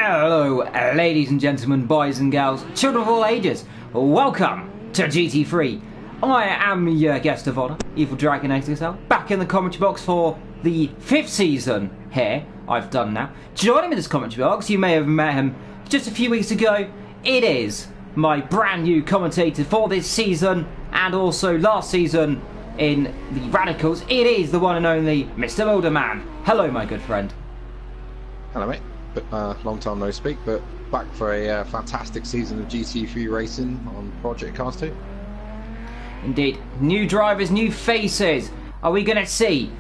Hello, ladies and gentlemen, boys and girls, children of all ages. Welcome to GT3. I am your guest of honour, Evil Dragon XXL, back in the commentary box for the 5th season here. I've done now. Joining me in this commentary box, you may have met him just a few weeks ago. It is my brand new commentator for this season and also last season in the Radicals. It is the one and only Mr. Mulderman. Hello, my good friend. Hello, mate. Long time no speak, but back for a fantastic season of GT3 racing on Project Cars 2. Indeed. New drivers, new faces. Are we going to see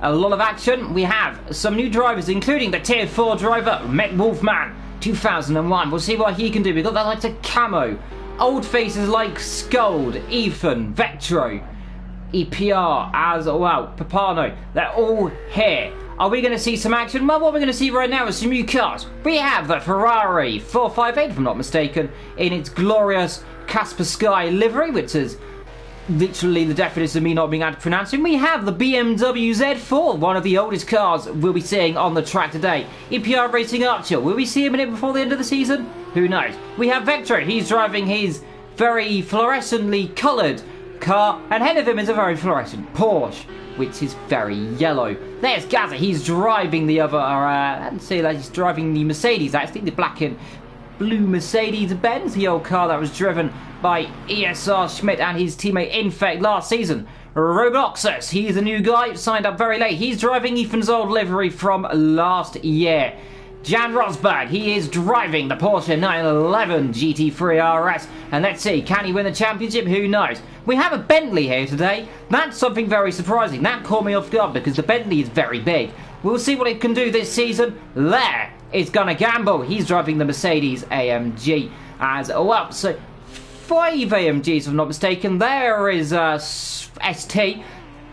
a lot of action? We have some new drivers, including the Tier 4 driver, Met Wolfman, 2001. We'll see what he can do. We've got that like to camo. Old faces like Scold, Ethan, Vectro, EPR, as well, Papano. They're all here. Are we going to see some action? Well, what we're going to see right now is some new cars. We have the Ferrari 458, if I'm not mistaken, in its glorious Casper Sky livery, which is literally the definition of me not being able to pronounce it. We have the BMW Z4, one of the oldest cars we'll be seeing on the track today. EPR Racing Archer, will we see him in it before the end of the season? Who knows? We have Vectro, he's driving his very fluorescently coloured car, and ahead of him is a very fluorescent Porsche, which is very yellow. There's Gaza, he's driving the other, I'd say that he's driving the Mercedes, actually, the black and blue Mercedes-Benz, the old car that was driven by ESR Schmidt and his teammate Infect last season. Robloxus, he's a new guy, signed up very late. He's driving Ethan's old livery from last year. Jan Rosberg, he is driving the Porsche 911 GT3 RS. And let's see, can he win the championship? Who knows? We have a Bentley here today. That's something very surprising. That caught me off guard because the Bentley is very big. We'll see what it can do this season. There is Gonna Gamble. He's driving the Mercedes AMG as well. So 5 AMGs, if I'm not mistaken. There is ST.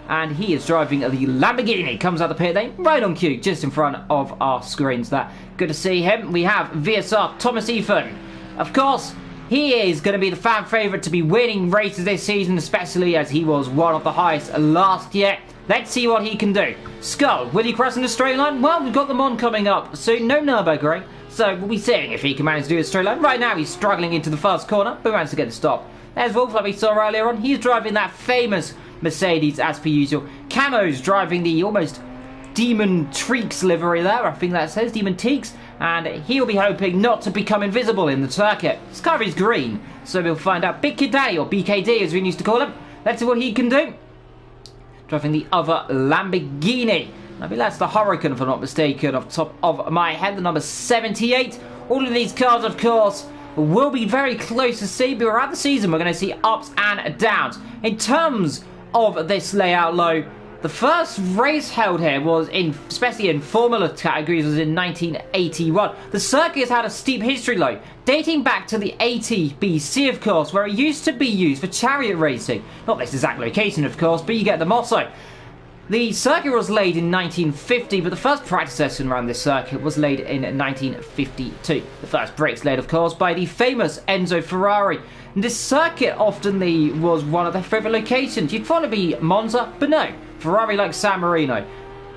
And he is driving the Lamborghini. Comes out the pit lane, right on cue, just in front of our screens there. Good to see him. We have VSR Thomas Ethan. Of course, he is going to be the fan favourite to be winning races this season, especially as he was one of the highest last year. Let's see what he can do. Skull, will he cross in the straight line? Well, we've got them on coming up soon. No Nürburgring, so we'll be seeing if he can manage to do a straight line. Right now, he's struggling into the first corner, but managed to get a stop. There's Wolf, like we saw earlier on. He's driving that famous Mercedes as per usual. Camo's driving the almost Demon Treeks livery there, I think that says Demon Teeks, and he'll be hoping not to become invisible in the circuit. His car is green, so we'll find out. Big Kid Daddy, or BKD as we used to call him. Let's see what he can do. Driving the other Lamborghini. I think that's the Hurricane, if I'm not mistaken, off the top of my head, the number 78. All of these cars, of course, will be very close to see, but throughout the season we're going to see ups and downs. In terms of this layout low, the first race held here was especially in Formula categories, was in 1981. The circuit has had a steep history low, dating back to the 80 BC, of course, where it used to be used for chariot racing. Not this exact location, of course, but you get the motto. The circuit was laid in 1950, but the first practice session around this circuit was laid in 1952. The first brakes laid, of course, by the famous Enzo Ferrari. And this circuit often was one of their favourite locations. You'd probably be Monza, but no, Ferrari likes San Marino.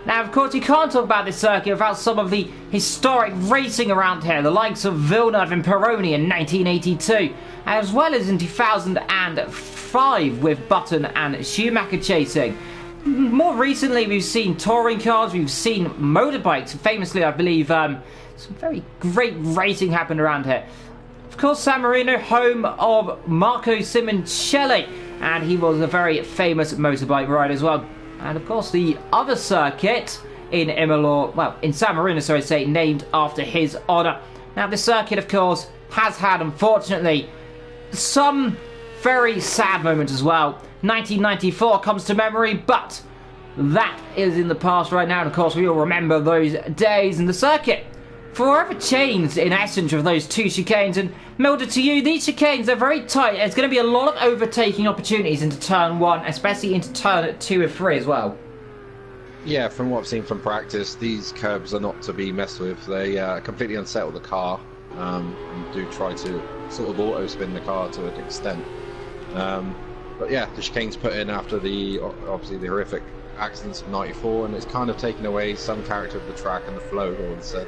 Now, of course, you can't talk about this circuit without some of the historic racing around here, the likes of Villeneuve and Pironi in 1982, as well as in 2005 with Button and Schumacher chasing. More recently, we've seen touring cars, we've seen motorbikes. Famously, I believe some very great racing happened around here. Of course, San Marino, home of Marco Simoncelli, and he was a very famous motorbike rider as well. And of course, the other circuit in Imola, well, in San Marino, so I say, named after his honour. Now, this circuit, of course, has had, unfortunately, some very sad moments as well. 1994 comes to memory, but that is in the past right now. And of course, we all remember those days in the circuit. Forever changed, in essence, of those two chicanes. And Milder, to you, these chicanes are very tight. There's going to be a lot of overtaking opportunities into turn 1, especially into turn 2 and 3 as well. Yeah, from what I've seen from practice, these curbs are not to be messed with. They completely unsettle the car and do try to sort of auto-spin the car to an extent. But yeah, the chicane's put in after obviously the horrific accidents of '94, and it's kind of taken away some character of the track and the flow, all said.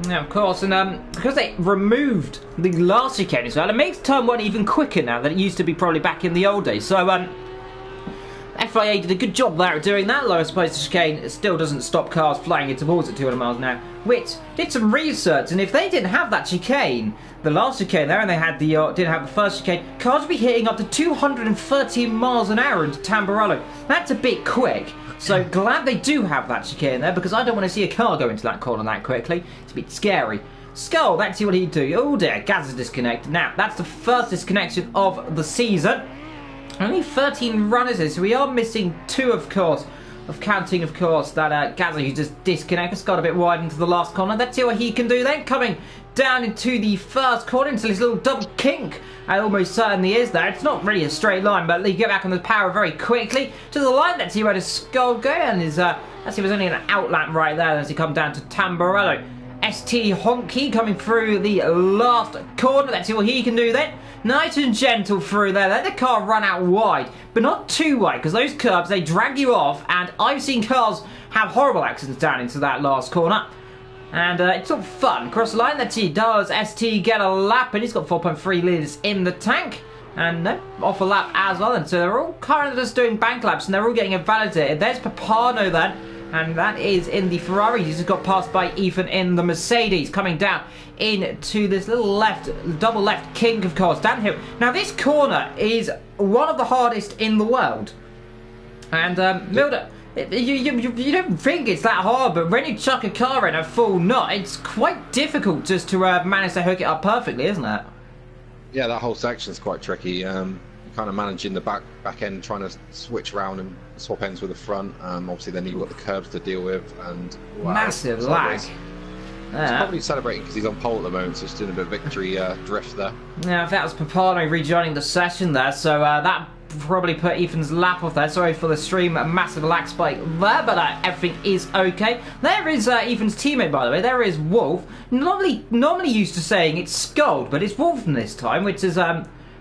Yeah, of course, and because they removed the last chicane as well, it makes turn 1 even quicker now than it used to be probably back in the old days. So, FIA did a good job there at doing that, though I suppose the chicane still doesn't stop cars flying it towards at 200 miles an hour, which did some research, and if they didn't have that chicane, the last chicane there, and they had didn't have the first chicane, cars would be hitting up to 213 miles an hour into Tamburello. That's a bit quick. So glad they do have that chicane there, because I don't want to see a car go into that corner that quickly. It's a bit scary. Skull, let's see what he'd do. Oh dear, Gaz is disconnected. Now, that's the first disconnection of the season. Only 13 runners in, so we are missing 2, of course, of counting, of course, that Gazza who just disconnected. It's got a bit wide into the last corner. Let's see what he can do then. Coming down into the first corner, into this little double kink. It almost certainly is there. It's not really a straight line, but you get back on the power very quickly to the line. Let's see where the Skull go, and let's see if there's only an outlap right there as he comes down to Tamburello. ST Honky coming through the last corner. Let's see what he can do then. Nice and gentle through there. Let the car run out wide, but not too wide, because those curbs, they drag you off, and I've seen cars have horrible accidents down into that last corner. And it's not fun. Cross the line, let's see, does ST get a lap? And he's got 4.3 litres in the tank. And no, off a lap as well. And so they're all currently just doing bank laps, and they're all getting invalidated. There's Papano then. And that is in the Ferrari. He's just got passed by Ethan in the Mercedes, coming down into this little double left kink, of course, downhill. Now, this corner is one of the hardest in the world. And, Milder, you don't think it's that hard, but when you chuck a car in a full knot, it's quite difficult just to manage to hook it up perfectly, isn't it? Yeah, that whole section's quite tricky. Kind of managing the back end, trying to switch around and swap ends with the front. Obviously, then you've got the curbs to deal with, and wow, massive lag. He's probably celebrating because he's on pole at the moment, so he's doing a bit of victory drift there. Yeah, that was Papano rejoining the session there, so that probably put Ethan's lap off there. Sorry for the stream, a massive lag spike there, but everything is okay. There is Ethan's teammate, by the way. There is Wolf. Normally used to saying it's Scald, but it's Wolf this time, which is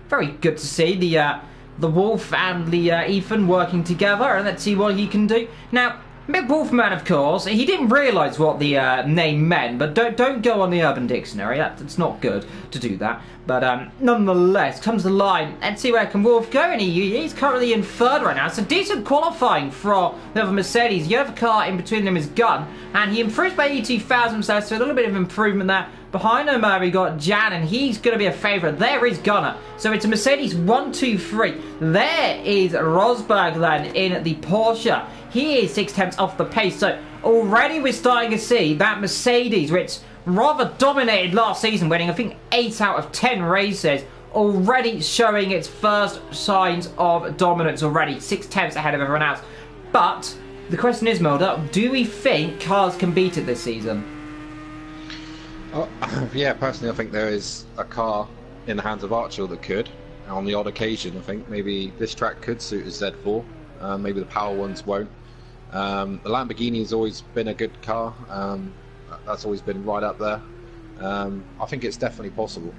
very good to see the Wolf and the Ethan working together, and let's see what he can do. Now, Mick Wolfman, of course, he didn't realise what the name meant, but don't go on the Urban Dictionary. It's not good to do that. But nonetheless, comes the line. Let's see where can Wolf go, and he's currently in third right now. So decent qualifying for the other Mercedes. The other car in between them is Gunn, and he improves by 82,000, so a little bit of improvement there. Behind him, we got Jan, and he's going to be a favourite. There is Gunner. So it's a Mercedes 1, 2, 3. There is Rosberg then in the Porsche. He is 6/10 off the pace. So already we're starting to see that Mercedes, which rather dominated last season, winning I think 8 out of 10 races, already showing its first signs of dominance already. 6/10 ahead of everyone else. But the question is, Mulder, do we think cars can beat it this season? Oh, yeah, personally, I think there is a car in the hands of Archer that could. On the odd occasion, I think maybe this track could suit a Z4. Maybe the power ones won't. The Lamborghini has always been a good car. That's always been right up there. I think it's definitely possible.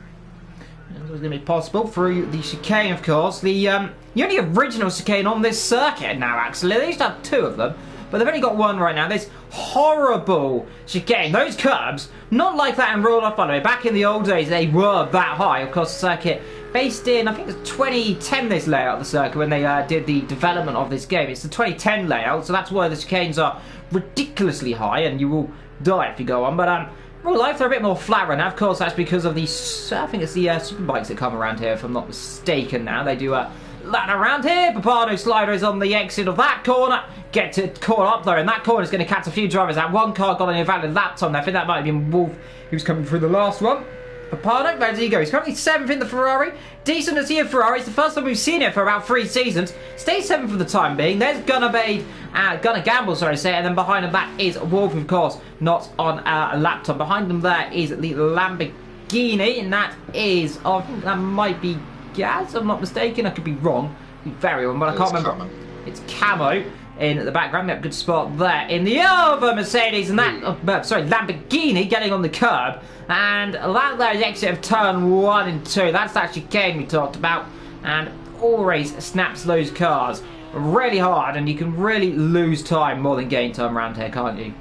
It's always going to be possible through the chicane, of course. The only original chicane on this circuit now, actually. They used to have 2 of them, but they've only got 1 right now. This horrible chicane. Those curbs, not like that in real life, by the way. Back in the old days, they were that high. Of course, the circuit based in, I think it's 2010, this layout of the circuit, when they did the development of this game. It's the 2010 layout, so that's why the chicanes are ridiculously high, and you will die if you go on. But real life, they're a bit more flat right now. Of course, that's because of the, I think it's the superbikes that come around here, if I'm not mistaken now. They do that around here. Papano slider is on the exit of that corner. Get to caught up there, and that corner is going to catch a few drivers out. One car got an invalid lap time there. I think that might have been Wolf who's coming through the last one. Papano, where does he go? He's currently 7th in the Ferrari. Decent to see a Ferrari. It's the first time we've seen it for about 3 seasons. Stays 7th for the time being. There's Gunnar Gamble, sorry to say, and then behind him that is Wolf, of course, not on a laptop. Behind them there is the Lamborghini, and that is, that might be Gaz, I'm not mistaken. I could be wrong. Very wrong, but I can't remember. It's Camo in the background. We have a good spot there in the other Mercedes, and that, Lamborghini getting on the curb. And that there is the exit of turn 1 and 2. That's that chicane we talked about, and always snaps those cars really hard, and you can really lose time more than gain time around here, can't you?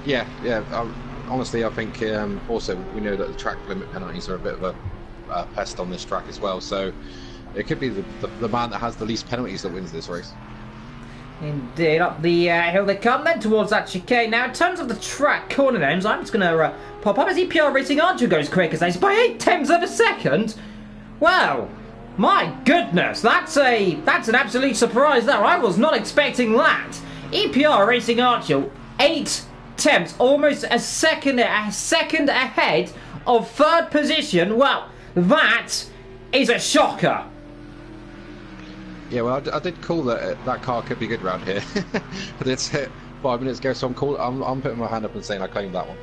Yeah. honestly, I think also we know that the track limit penalties are a bit of a pest on this track as well. So it could be the man that has the least penalties that wins this race. Indeed, up the hill they come then towards that chicane. Now, in terms of the track corner names, I'm just going to pop up as EPR Racing Archer goes quick as they by 8/10 of a second. Well, my goodness, that's an absolute surprise there. I was not expecting that. EPR Racing Archer 8/10, almost a second ahead of third position. Well, that is a shocker. Yeah, well, I did call that car could be good round here. But it's hit 5 minutes ago, so I'm putting my hand up and saying I claim that one.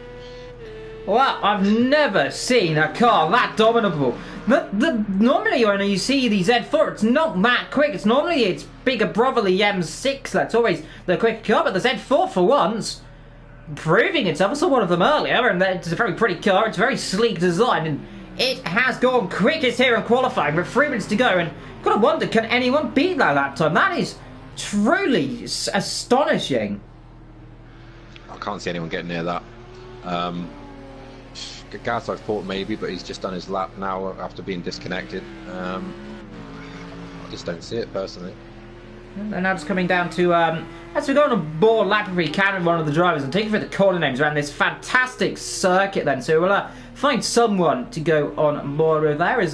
Well, I've never seen a car that dominable. Normally when you see the Z4, it's not that quick. It's normally its bigger brother, the M6, that's always the quicker car. But the Z4, for once, proving itself. I saw one of them earlier, and it's a very pretty car. It's a very sleek design, and it has gone quickest here in qualifying with 3 minutes to go. And you've got to wonder, can anyone beat that lap time? That is truly astonishing. I can't see anyone getting near that. Gas, I thought maybe, but he's just done his lap now after being disconnected. I just don't see it personally. And now just coming down to, as we go on a board lap if we can with one of the drivers and taking for the corner names around this fantastic circuit then. So we'll find someone to go on board with. There is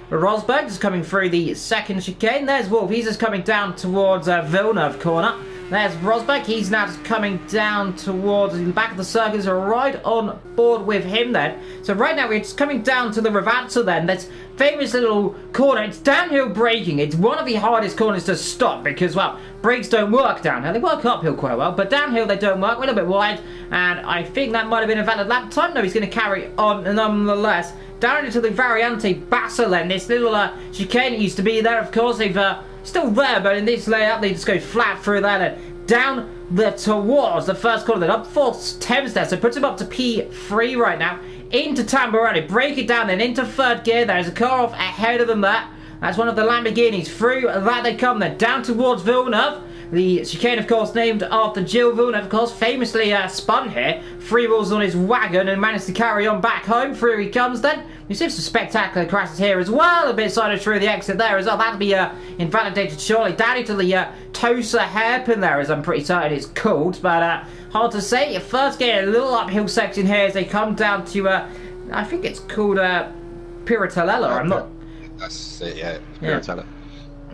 Rosberg just coming through the second chicane. There's Wolf, he's just coming down towards Villeneuve corner. There's Rosberg, he's now just coming down towards the back of the circuit, so right on board with him then. So right now we're just coming down to the Ravazza then, this famous little corner. It's downhill braking, it's one of the hardest corners to stop because, well, brakes don't work downhill. They work uphill quite well, but downhill they don't work, a little bit wide, and I think that might have been a valid lap time. No, he's going to carry on nonetheless. Down into the Variante Bassa then, this little chicane used to be there, of course, they've still there, but in this layout they just go flat through that and down towards the first corner, then up for Thames there, so puts him up to P3 right now, into Tamburelli, break it down then into third gear. There's a car off ahead of them there, that's one of the Lamborghinis. Through that they come then, down towards Villeneuve. The chicane, of course, named after Gilles Villeneuve, of course, famously spun here. 3 wheels on his wagon and managed to carry on back home. Through he comes then. We see some spectacular crashes here as well. A bit sided through the exit there as well. That'll be invalidated surely. Down into the Tosa hairpin there, as I'm pretty certain it's called. But hard to say. First getting a little uphill section here as they come down to, I think it's called Piratella. I'm not... That's it, yeah. Piratella.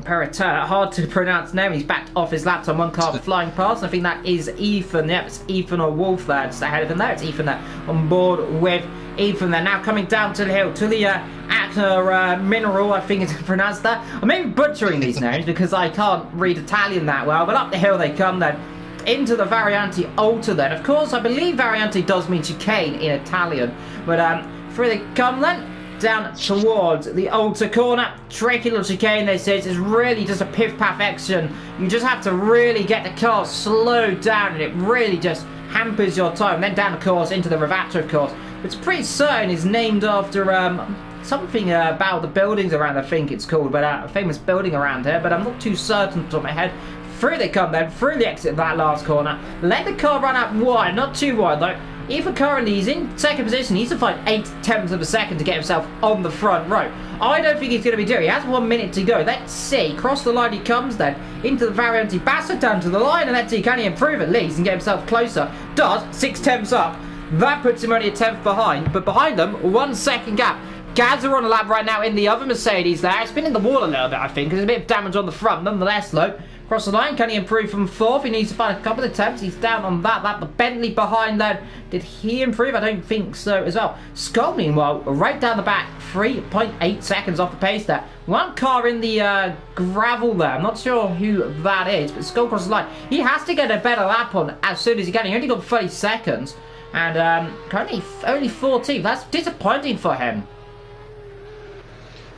Peritella, hard to pronounce name. He's backed off his lap time, one car flying past. I think that is Ethan. Yep, it's Ethan or Wolf there. Just ahead of him there. It's Ethan there on board with Ethan there. Now coming down to the hill to the Acna Mineral, I think it's pronounced that. I'm maybe butchering these names because I can't read Italian that well, but up the hill they come then. Into the Variante Alta then. Of course, I believe Variante does mean chicane in Italian, but through they come then. Down towards the Alta corner. Tricky little chicane, they say. It's really just a piff-paff action. You just have to really get the car slowed down and it really just hampers your time. Then down, of course, into the Ravazza, of course. It's pretty certain is named after something about the buildings around, I think it's called, but a famous building around here, but I'm not too certain off the top of my head. Through they come then, through the exit of that last corner. Let the car run out wide, not too wide though. Even currently he's in second position. He needs to find 8/10 of a second to get himself on the front row. I don't think he's going to be doing it. He has 1 minute to go. Let's see. Cross the line he comes then. Into the Variante Bassa, down to the line. And let's see, can he improve at least and get himself closer? Does. 6/10 up. That puts him only a 10th behind. But behind them, 1 second gap. Gads are on a lap right now in the other Mercedes there. It's been in the wall a little bit, I think. There's a bit of damage on the front. Nonetheless, though. Cross the line, can he improve from 4th? He needs to find a couple of attempts. He's down on that lap. The Bentley behind that. Did he improve? I don't think so as well. Skull, meanwhile, right down the back. 3.8 seconds off the pace there. One car in the gravel there. I'm not sure who that is, but Skull crosses the line. He has to get a better lap on as soon as he can. He only got 30 seconds. And currently only 14th. That's disappointing for him.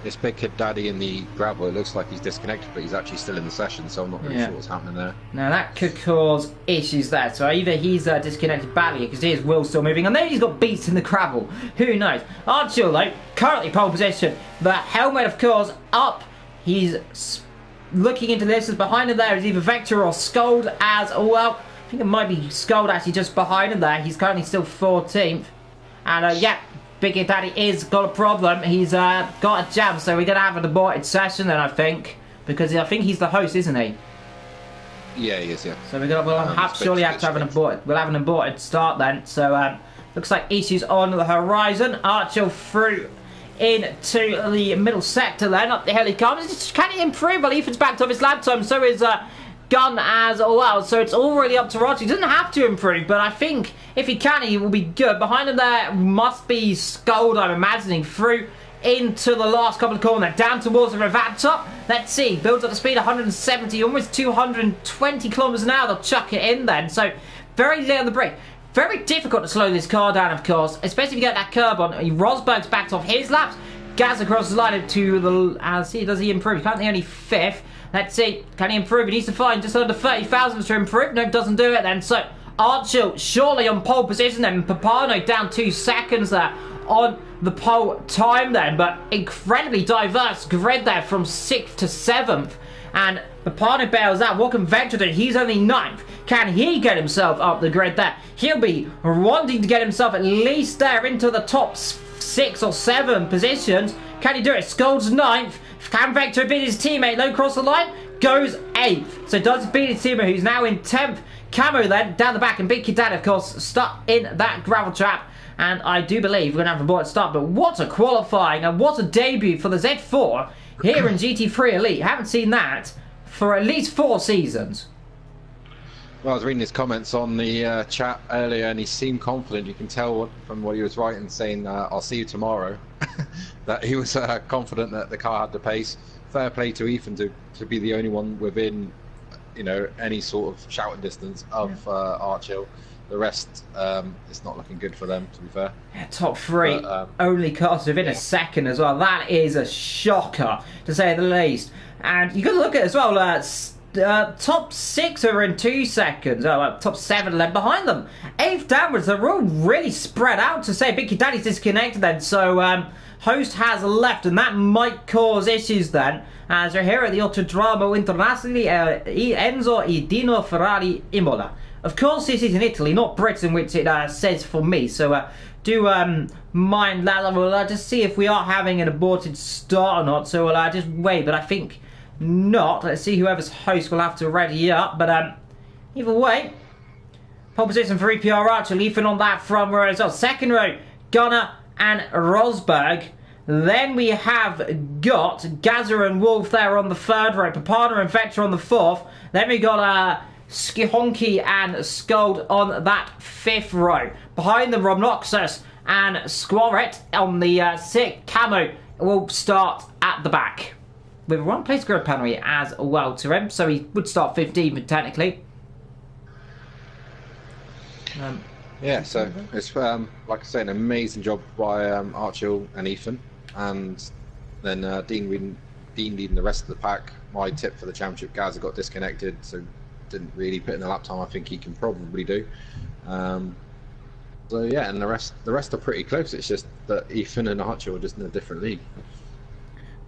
This big kid daddy in the gravel, it looks like he's disconnected, but he's actually still in the session, so I'm not really sure what's happening there. Now that could cause issues there, so either he's disconnected badly because his wheel's still moving, and then he's got beats in the gravel. Who knows? Archil, though, currently pole position. The helmet, of course, up. He's looking into this, as behind him there is either Vector or Scold as well. think it might be Scold actually just behind him there. He's currently still 14th. And yeah, Big Daddy is got a problem. He's got a jam, so we're going to have an aborted session then, I think. Because I think he's the host, isn't he? Yeah, he is, yeah. So we'll surely have to have an aborted. We'll have an aborted start then. So looks like issues on the horizon. Archer through into the middle sector then. Up the hill he comes. Can he improve? Well, Ethan's backed off his lap time. So is Gun as well. So it's all really up to Archer. He doesn't have to improve, but I think if he can, he will be good. Behind him there must be Scold, I'm imagining, through into the last couple of corners, down towards the revat top. Let's see, builds up the speed 170, almost 220 kilometers an hour. They'll chuck it in then. So very late on the brake. Very difficult to slow this car down, of course, especially if you get that curb on. Rosberg's backed off his laps. Gaz across the line to the. See, does he improve? Currently only 5th. Let's see, can he improve? He needs to find just under 30,000 to improve. No, doesn't do it then. So Archer surely on pole position then. Papano down 2 seconds there on the pole time then, but incredibly diverse grid there from 6th to 7th. And Papano bails out. What can Vector do? He's only 9th. Can he get himself up the grid there? He'll be wanting to get himself at least there into the top 6 or 7 positions. Can he do it? Scold's 9th. Can Vector beat his teammate? Low cross the line. Goes 8th. So does beat his teammate, who's now in 10th. Camo then down the back, and Big Kid Dad, of course, stuck in that gravel trap. And I do believe we're going to have a board start. But what a qualifying and what a debut for the Z4 here in GT3 Elite. Haven't seen that for at least 4 seasons. Well, I was reading his comments on the chat earlier, and he seemed confident. You can tell from what he was writing, saying, I'll see you tomorrow, that he was confident that the car had the pace. Fair play to Ethan to be the only one within, you know, any sort of shouting distance of Archill. The rest, it's not looking good for them, to be fair. Yeah, top 3, only cars within a second as well. That is a shocker, to say the least. And you got to look at it as well, top 6 are in 2 seconds. Top 7 led behind them. 8th downwards, they're all really spread out, to say. Big Kid Daddy's disconnected then, so Host has left, and that might cause issues then. As we're here at the Autodromo Internazionale Enzo e Dino Ferrari Imola. Of course, this is in Italy, not Britain, which it says for me. So do mind that. We'll just see if we are having an aborted start or not. So we'll just wait. But I think not. Let's see whoever's host will have to ready up. But either way, pole position for EPR Archer, leafing on that front row as well. Second row, Gunner and Rosberg. Then we have got Gazer and Wolf there on the 3rd row. Papana and Vector on the 4th. Then we got Skihonki and Scold on that 5th row. Behind them, Romnoxus and Squaret on the 6th. Camo will start at the back. With one place grid penalty as well to him, so he would start 15th technically. Yeah, so it's like I say, an amazing job by Archil and Ethan, and then Dean leading the rest of the pack. My tip for the championship, Gaza got disconnected, so didn't really put in the lap time I think he can probably do. So yeah, and the rest are pretty close. It's just that Ethan and Archil are just in a different league.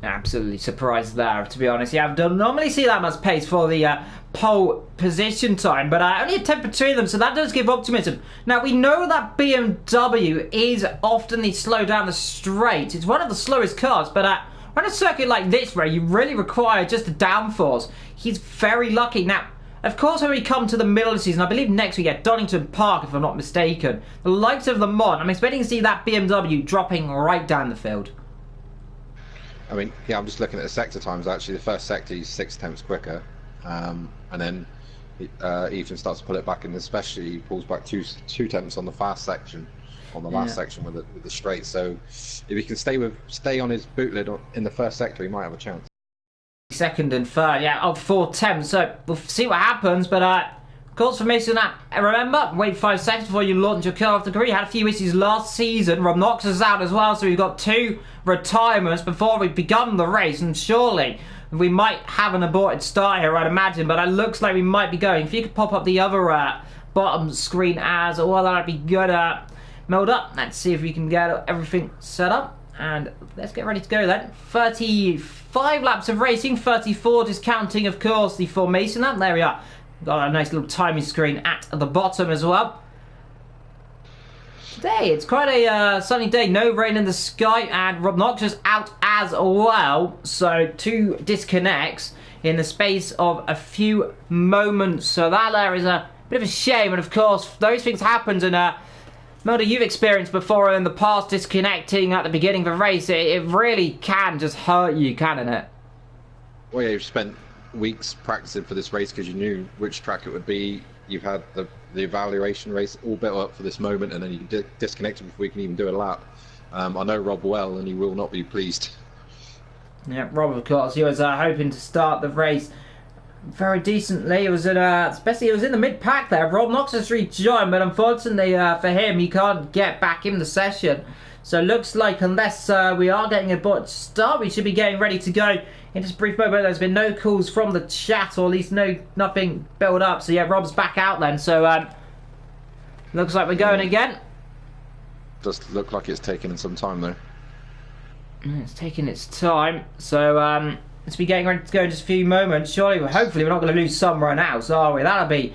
Absolutely surprised there, to be honest. Yeah, I don't normally see that much pace for the pole position time, but only a 10 between them, so that does give optimism. Now, we know that BMW is often the slow down the straight. It's one of the slowest cars, but on a circuit like this, where you really require just a downforce, he's very lucky. Now, of course, when we come to the middle of the season, I believe next week at Donington Park, if I'm not mistaken, the likes of the Mon, I'm expecting to see that BMW dropping right down the field. I mean, yeah, I'm just looking at the sector times. Actually, the first sector he's 6 tenths quicker, and then Ethan starts to pull it back, and especially he pulls back two tenths on the fast section, on the last section with the straight. So if he can stay on his boot lid in the first sector, he might have a chance. 2nd and 3rd, yeah, of 4 tenths. So we'll see what happens, but of course, for missing that, remember, wait 5 seconds before you launch your car off the grid. Had a few issues last season. Rob Knox is out as well, so we've got 2 retirements before we've begun the race, and surely we might have an aborted start here, I'd imagine, but it looks like we might be going. If you could pop up the other bottom screen as well, that'd be good. Meld up. Let's see if we can get everything set up, and let's get ready to go then. 35 laps of racing, 34 discounting, of course, the formation lap. There we are. Got a nice little timing screen at the bottom as well. Today, it's quite a sunny day, no rain in the sky, and Rob Noxious out as well. So 2 disconnects in the space of a few moments. So that there is a bit of a shame, and of course, those things happened, and Mulder, you've experienced before in the past disconnecting at the beginning of a race. It really can just hurt you, can't it? Well, yeah, you've spent weeks practicing for this race because you knew which track it would be. You've had the evaluation race all built up for this moment, and then you disconnected before you can even do a lap. I know Rob well, and he will not be pleased. Yeah, Rob, of course, he was hoping to start the race very decently. It was especially it was in the mid pack there. Rob Noxious rejoined, but unfortunately for him, he can't get back in the session. So it looks like unless we are getting a bot start, we should be getting ready to go. In this brief moment, there's been no calls from the chat, or at least nothing built up. So yeah, Rob's back out then. So looks like we're going again. Does look like it's taking some time though. It's taking its time. So let's be getting ready to go in just a few moments. Surely, hopefully, we're not going to lose some run outs, are we? That'll be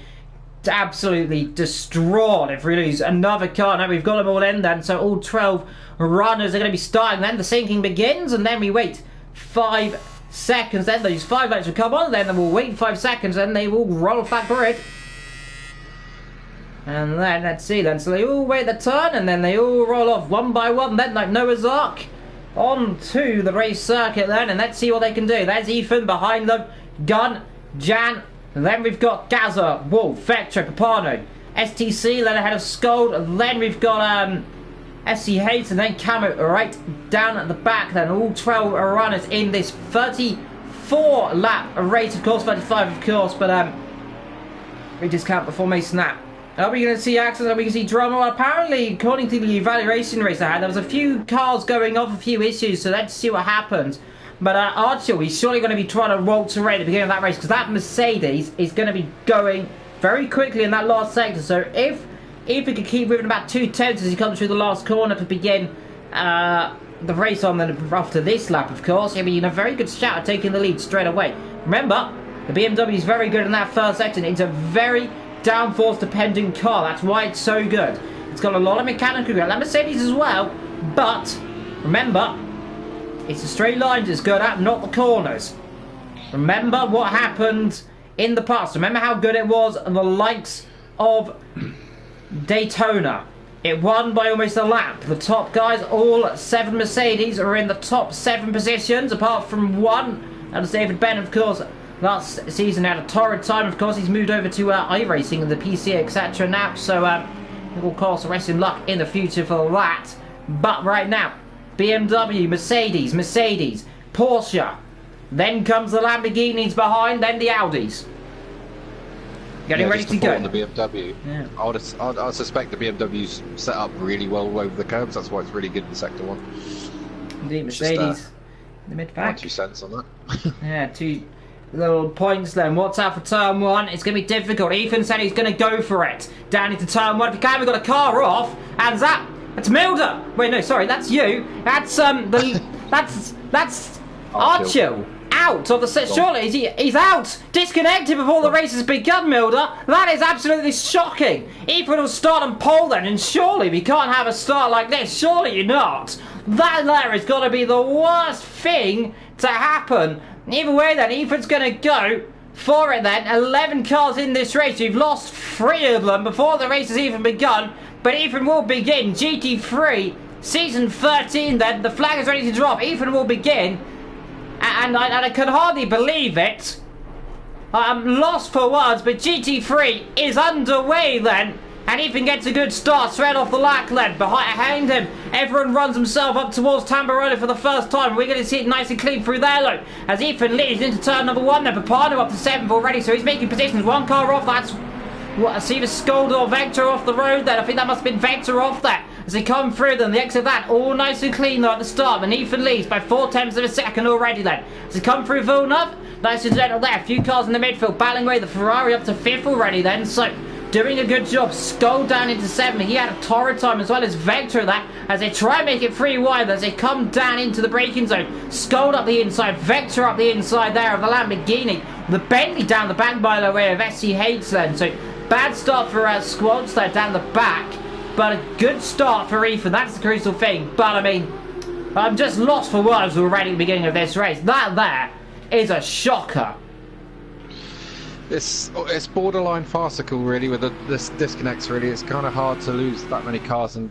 absolutely distraught if we lose another car. Now we've got them all in then, so all 12 runners are going to be starting. Then the sinking begins, and then we wait 5 seconds. Then those 5 lights will come on. Then we'll wait 5 seconds, and they will roll off that grid. And then let's see. Then so they all wait the turn, and then they all roll off one by one. Then like Noah's Ark. On to the race circuit then, and let's see what they can do. There's Ethan behind them, Gun, Jan, and then we've got Gaza, Wolf, Vectra, Papano, STC, then ahead of Scold, and then we've got SC Hayes, and then Camo right down at the back then. All 12 runners in this 34 lap race, of course, 35 of course, but we just count before May snap. Are we going to see accidents? Are we going to see drama? Well, apparently, according to the evaluation race I had, there was a few cars going off, a few issues, so let's see what happens. But Archer, he's surely going to be trying to roll to at the beginning of that race, because that Mercedes is going to be going very quickly in that last sector. So if we can keep moving about 2 tenths as he comes through the last corner to begin the race on after this lap, of course, he'll be in a very good shout at taking the lead straight away. Remember, the BMW is very good in that first sector. It's a very downforce dependent car. That's why it's so good. It's got a lot of mechanical grip, like Mercedes as well, but remember, it's the straight lines it's good at, not the corners. Remember what happened in the past. Remember how good it was on the likes of Daytona. It won by almost a lap. The top guys, all 7 Mercedes, are in the top 7 positions, apart from one. That was David Benn, of course. Last season had a torrid time. Of course, he's moved over to iRacing and the PC, etc. now. So, of course, rest in luck in the future for that. But right now, BMW, Mercedes, Porsche. Then comes the Lamborghinis behind, then the Audis. Getting ready to go. On the BMW. Yeah. I suspect the BMW's set up really well over the curbs. That's why it's really good in Sector 1. Indeed, Mercedes. The mid-pack. 2 cents on that. Yeah, 2 little points then. What's out for turn 1? It's going to be difficult. Ethan said he's going to go for it. Down into turn 1. If you can, we've got a car off. And that's Milder. Wait, no, sorry, that's you. That's that's Archil. Out of the set. Surely he's out. Disconnected before the race has begun, Milder. That is absolutely shocking. Ethan will start on pole then, and surely we can't have a start like this. Surely not. That there is got to be the worst thing to happen. Either way then, Ethan's going to go for it then. 11 cars in this race. We've lost 3 of them before the race has even begun. But Ethan will begin. GT3 Season 13 then. The flag is ready to drop. Ethan will begin. And I can hardly believe it. I'm lost for words, but GT3 is underway then. And Ethan gets a good start straight off the lap then. Behind him, everyone runs himself up towards Tamburello for the first time. We're going to see it nice and clean through there, look. As Ethan leads into turn number 1 then. Papano up to 7th already, so he's making positions. 1 car off, that's... What, I see the Scold or Vector off the road then. I think that must have been Vector off there. As they come through then, the exit of that, all nice and clean though at the start. And Ethan leads by 4 tenths of a second already then. As they come through Villeneuve, nice and gentle there. A few cars in the midfield, battling away the Ferrari up to 5th already then. So, doing a good job. Skull down into 7. He had a torrid time as well as Vector that as they try and make it 3 wide as they come down into the braking zone. Skull up the inside, Vector up the inside there of the Lamborghini. The Bentley down the back by the way of SCH then. So bad start for Squads there down the back. But a good start for Ethan. That's the crucial thing. But I mean, I'm just lost for words already at the beginning of this race. That there is a shocker. It's borderline farcical, really, with this disconnects. Really, it's kind of hard to lose that many cars and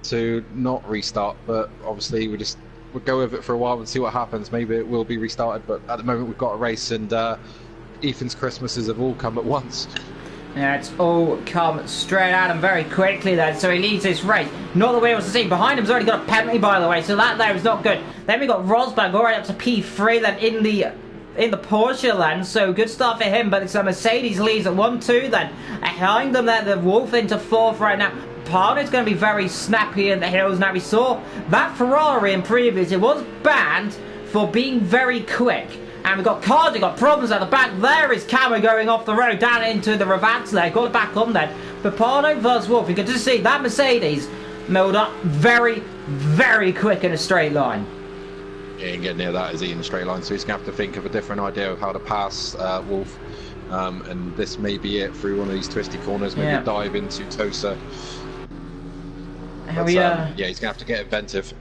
to not restart. But obviously, we'll go with it for a while and see what happens. Maybe it will be restarted. But at the moment, we've got a race, and Ethan's Christmases have all come at once. Yeah, it's all come straight at him very quickly then, so he leads this race. Not the way he wants to see. Behind him's already got a penalty, by the way, so that there is not good. Then we got Rosberg all right up to P3 then in the Porsche then, so good start for him, but it's a Mercedes leads at 1-2 then. Behind them there, the Wolf into 4th right now. Pardo's going to be very snappy in the hills. Now we saw that Ferrari in previous, it was banned for being very quick. And we've got cars, we've got problems at the back. There is Camo going off the road down into the Ravazza there. Got it back on then. But Pardo versus Wolf, you can just see that Mercedes milled up very, very quick in a straight line. He ain't getting near that, is he, in a straight line? So he's going to have to think of a different idea of how to pass Wolf. And this may be it through one of these twisty corners. Maybe dive into Tosa. Yeah, he's going to have to get inventive.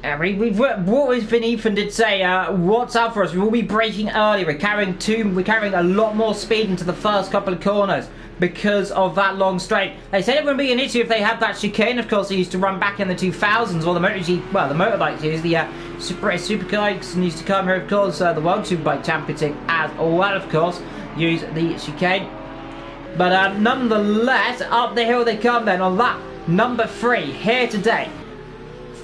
What Ethan did say, what's out for us? We will be braking early. We're carrying a lot more speed into the first couple of corners because of that long straight. They said it wouldn't be an issue if they had that chicane. Of course, they used to run back in the 2000s, or the motorbikes used the superbikes and used to come here. Of course, the World Superbike Championship as well. Of course, use the chicane. But nonetheless, up the hill they come then on lap number 3 here today.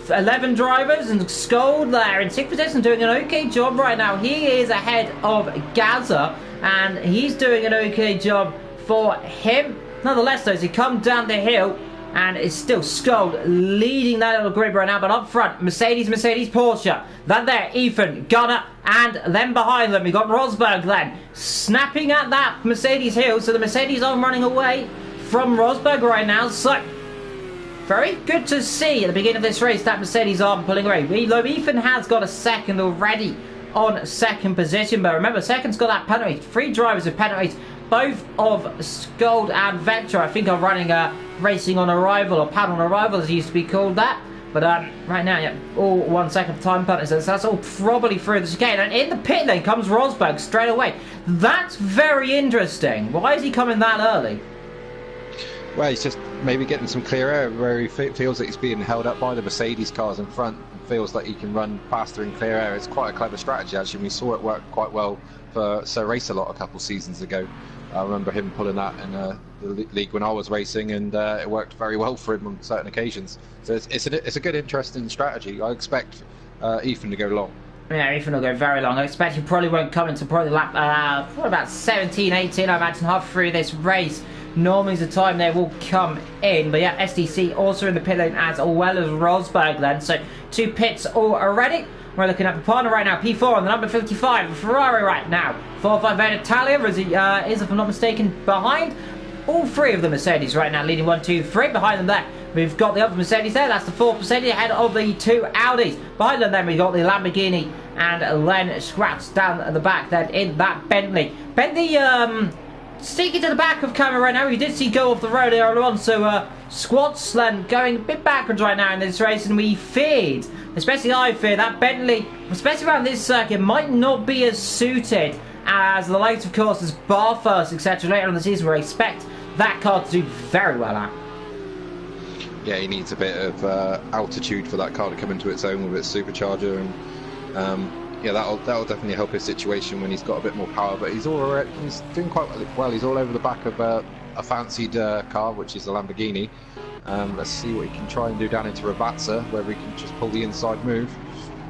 11 drivers and Scold there in 6th position doing an okay job right now. He is ahead of Gaza and he's doing an okay job for him. Nonetheless though, as he comes down the hill and it's still Scold leading that little grid right now, but up front Mercedes, Porsche, that there Ethan, Gunner, and then behind them we got Rosberg then snapping at that Mercedes hill. So the Mercedes are running away from Rosberg right now. So very good to see at the beginning of this race that Mercedes are pulling away. Ethan has got a second already on 2nd position, but remember, 2nd's got that penalty. 3 drivers with penalties, both of Scold and Vector, I think, are running racing on arrival, or pad on arrival as it used to be called that. But right now, yeah, all 1 second time penalties, so that's all probably through the chicane. And in the pit then comes Rosberg straight away. That's very interesting. Why is he coming that early? Well, he's just maybe getting some clear air where he feels that he's being held up by the Mercedes cars in front and feels like he can run faster in clear air. It's quite a clever strategy, actually. We saw it work quite well for Sir Race-A-Lot a couple seasons ago. I remember him pulling that in the league when I was racing, and it worked very well for him on certain occasions. So it's a good, interesting strategy. I expect Ethan to go long. Yeah, Ethan will go very long. I expect he probably won't come into probably lap about 17, 18, I imagine, half through this race. Normally is the time they will come in. But yeah, SDC also in the pit lane as well as Rosberg then. So 2 pits already. We're looking at the partner right now, P4 on the number 55, Ferrari right now. 4-5 Italia, as he is, if I'm not mistaken, behind all 3 of the Mercedes right now, leading 1, 2, 3. Behind them there, we've got the other Mercedes there. That's the 4th Mercedes ahead of the 2 Audis. Behind them then, we've got the Lamborghini and then Scratch down at the back then in that Bentley. Sticking to the back of camera right now. We did see go off the road earlier on, so Squats then going a bit backwards right now in this race, and we feared, especially I fear, that Bentley, especially around this circuit, might not be as suited as the likes, of course, as Bathurst, etc. later on in the season, where I expect that car to do very well at. Yeah, he needs a bit of altitude for that car to come into its own with its supercharger, and yeah, that'll definitely help his situation when he's got a bit more power. But he's doing quite well. He's all over the back of a fancied car, which is the Lamborghini. Let's see what he can try and do down into Ravazza, where he can just pull the inside move.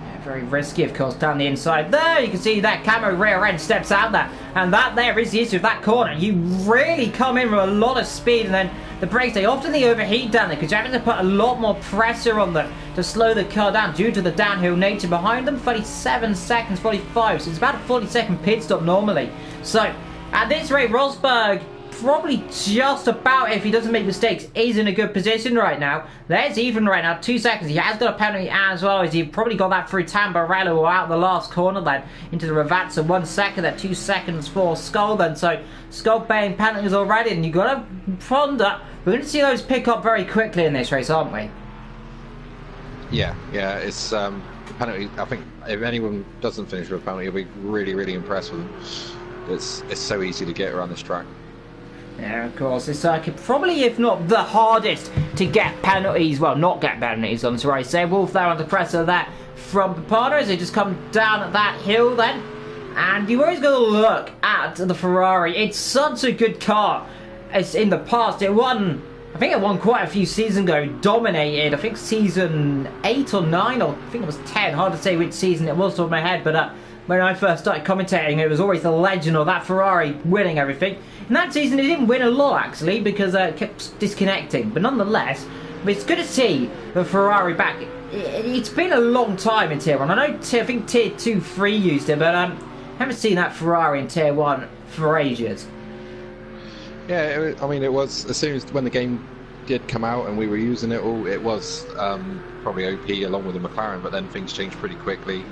Yeah, very risky, of course, down the inside. There, you can see that camo rear end steps out there. And that there is the issue of that corner. You really come in with a lot of speed, and then the brakes, they often overheat down there because you're having to put a lot more pressure on them to slow the car down due to the downhill nature behind them. 37 seconds, 45, so it's about a 40-second pit stop normally. So at this rate, Rosberg probably just about, if he doesn't make mistakes, is in a good position right now. There's even right now, 2 seconds. He has got a penalty as well, as he probably got that through Tamburello or out the last corner then into the Ravazza. 1 second, there 2 seconds for Skull then. So Skull paying penalties already, and you've got to ponder. We're going to see those pick up very quickly in this race, aren't we? Yeah, it's penalty. I think if anyone doesn't finish with a penalty, you'll be really, really impressed with them. It's so easy to get around this track. Yeah, of course. It's probably, if not the hardest, to get penalties. Well, not get penalties on this race. Say Wolf there under pressure there from Papano as they just come down that hill then. And you always got to look at the Ferrari. It's such a good car. It's in the past. It won. I think it won quite a few seasons ago, dominated, I think season 8 or 9, or I think it was 10, hard to say which season it was off my head, but when I first started commentating, it was always the legend of that Ferrari winning everything. In that season, it didn't win a lot, actually, because it kept disconnecting, but nonetheless, it's good to see the Ferrari back. It's been a long time in Tier 1. I know, I think Tier 2, 3 used it, but I haven't seen that Ferrari in Tier 1 for ages. Yeah, I mean, it was, as soon as when the game did come out and we were using it all, it was probably OP along with the McLaren, but then things changed pretty quickly,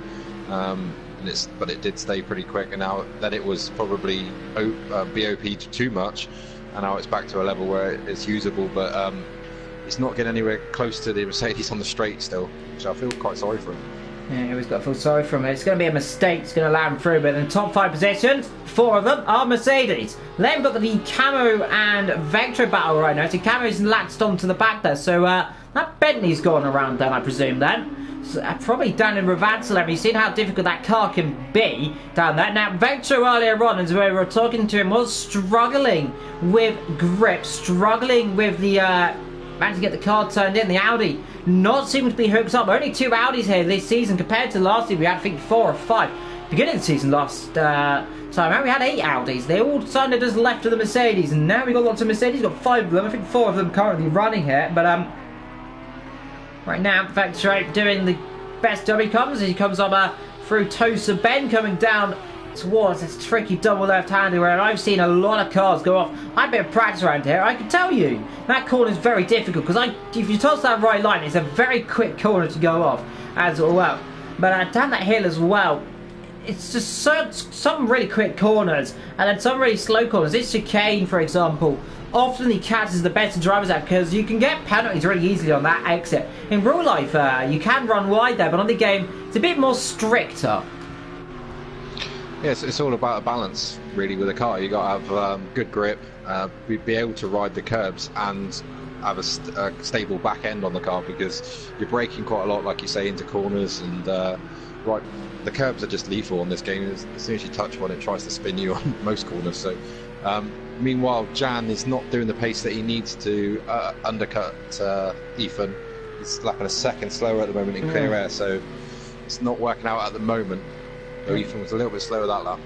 but it did stay pretty quick, and now that it was probably BOP too much, and now it's back to a level where it's usable, but it's not getting anywhere close to the Mercedes on the straight still, which I feel quite sorry for him. Yeah, he's got to feel sorry for him. It's going to be a mistake. It's going to allow him through. But in the top 5 positions, 4 of them are Mercedes. Then we've got the Camo and Vectra battle right now. So Camo's latched onto the back there. So that Bentley's gone around then, I presume, then. So, probably down in Ravazza. Have you seen how difficult that car can be down there? Now, Vectra earlier on, as we were talking to him, was struggling with grip, struggling with the... managed to get the car turned in. The Audi not seeming to be hooked up. Only 2 Audis here this season compared to last year. We had, I think, 4 or 5. Beginning of the season last time out, we had 8 Audis. They all kind of just left to the Mercedes, and now we've got lots of Mercedes. We've got 5 of them. I think 4 of them currently running here. But right now, Vectra doing the best job he comes. He comes up through Tosa Ben, coming down towards this tricky double left-hander where I've seen a lot of cars go off. I've been practice around here. I can tell you that corner is very difficult because if you toss that right line, it's a very quick corner to go off as well. But down that hill as well, it's just some really quick corners and then some really slow corners. This chicane, for example, often he catches the better drivers out because you can get penalties really easily on that exit. In real life, you can run wide there, but on the game, it's a bit more stricter. Yes, it's all about a balance, really, with a car. You got to have good grip, be able to ride the curbs, and have a stable back end on the car because you're braking quite a lot, like you say, into corners, and right, the curbs are just lethal on this game. As soon as you touch one, it tries to spin you on most corners. So, meanwhile, Jan is not doing the pace that he needs to undercut Ethan. He's lapping a second slower at the moment in clear air, so it's not working out at the moment. Ethan was a little bit slower that lap.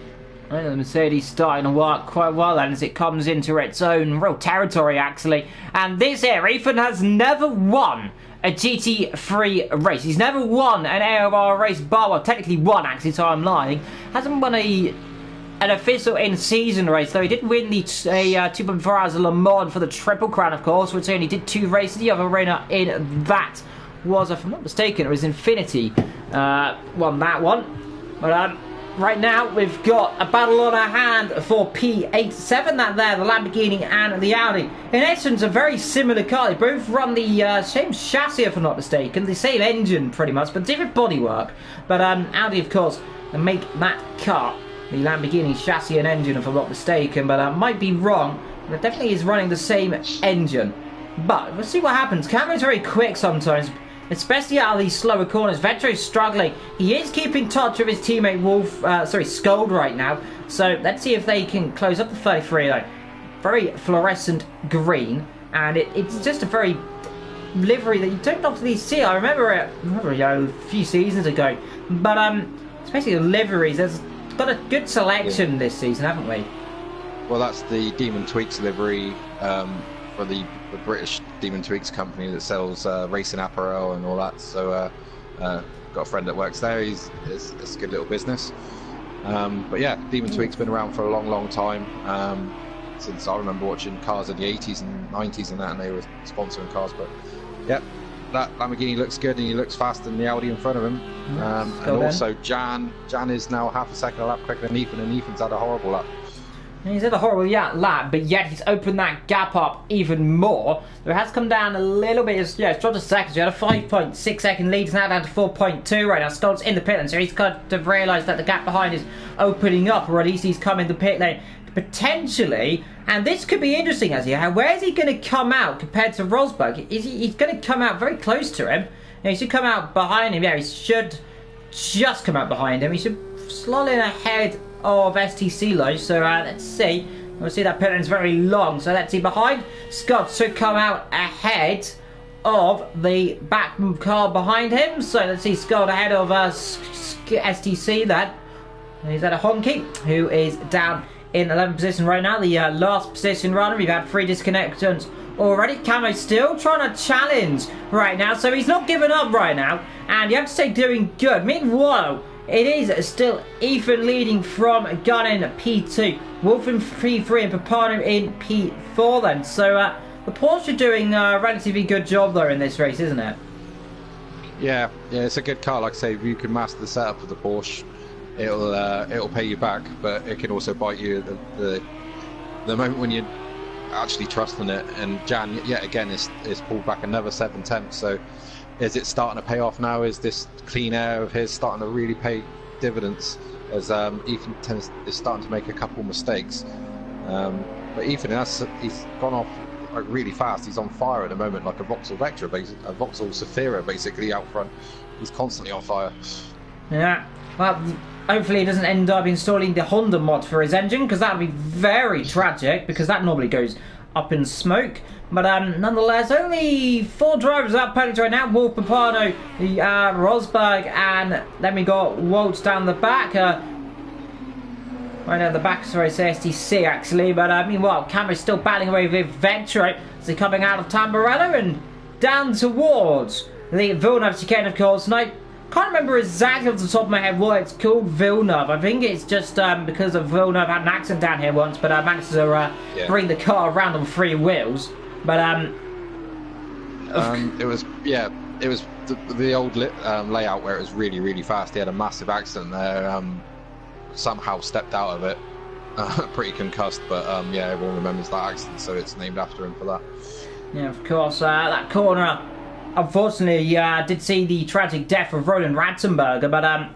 Well, the Mercedes starting to work quite well then as it comes into its own real territory actually. And this year, Ethan has never won a GT3 race. He's never won an AOR race bar. Well, technically won actually, so I'm lying. Hasn't won an official in-season race, though he did win the 2.4 hours of Le Mans for the Triple Crown, of course, which he only did 2 races. The other winner in that was, if I'm not mistaken, it was Infinity. Won that one. But right now we've got a battle on our hand for P87, that there, the Lamborghini and the Audi. In essence, a very similar car. They both run the same chassis, if I'm not mistaken, the same engine pretty much, but different bodywork. But Audi, of course, make that car the Lamborghini chassis and engine, if I'm not mistaken, but I might be wrong. But it definitely is running the same engine. But we'll see what happens. Cameron's very quick sometimes, especially out of these slower corners. Vetro's struggling. He is keeping touch with his teammate Scold right now. So let's see if they can close up the 33 though. Very fluorescent green, and it's just a very livery that you don't often see. I remember it a few seasons ago. But especially the liveries, there's got a good selection this season, haven't we? Well, that's the Demon Tweaks livery for the British Demon Tweaks company that sells racing apparel and all that. So got a friend that works there. It's a good little business. But yeah, Demon Tweaks been around for a long time. since I remember watching cars in the 80s and 90s and that, and they were sponsoring cars. But yeah, that Lamborghini looks good, and he looks faster than the Audi in front of him. And also Jan is now half a second a lap quicker than Ethan, and Ethan's had a horrible lap. He's had a horrible lap, but yet he's opened that gap up even more. So it has come down a little bit. It's dropped a second. So he had a 5.6 second lead. It's now down to 4.2 right now. Scott's in the pit lane, so he's kind of realised that the gap behind is opening up, or at least he's come in the pit lane potentially. And this could be interesting, as where is he going to come out compared to Rosberg? He's going to come out very close to him. He should come out behind him. Yeah, he should just come out behind him. He should slot in ahead of STC low, so let's see. We'll see that pit lane's very long, so let's see. Behind Scott should come out ahead of the back car behind him, so let's see Scott ahead of STC then. He's at a Honky, who is down in 11th position right now, the last position runner. We've had 3 disconnections already. Camo still trying to challenge right now, so he's not giving up right now, and you have to say doing good. Meanwhile, it is still Ethan leading from Gunn in P2, Wolf in P3 and Papano in P4 then. So the Porsche are doing a relatively good job though in this race, isn't it? Yeah, it's a good car. Like I say, if you can master the setup of the Porsche, it'll pay you back, but it can also bite you the moment when you actually trusting it. And Jan, yet again, is pulled back another 7/10. So is it starting to pay off now? Is this clean air of his starting to really pay dividends? As Ethan is starting to make a couple mistakes. But Ethan, he's gone off like really fast. He's on fire at the moment, like a Vauxhall Vectra, a Vauxhall Zafira, basically out front. He's constantly on fire. Yeah. Well, hopefully he doesn't end up installing the Honda mod for his engine, because that would be very tragic, because that normally goes up in smoke. But nonetheless, only 4 drivers out penalties right now. Wolf, Papano, Rosberg, and then we got Waltz down the back. Right down the back, sorry, it's STC actually. But meanwhile, Cameron's still battling away with Vectra. So they're coming out of Tamburello and down towards the Villeneuve chicane, of course. And I can't remember exactly off the top of my head what it's called, Villeneuve. I think it's just because of Villeneuve had an accident down here once, but managed to bring the car around on 3 wheels. But it was the old layout where it was really, really fast. He had a massive accident there. Somehow stepped out of it, pretty concussed. But everyone remembers that accident, so it's named after him for that. Yeah, of course. That corner, unfortunately, did see the tragic death of Roland Ratzenberger. But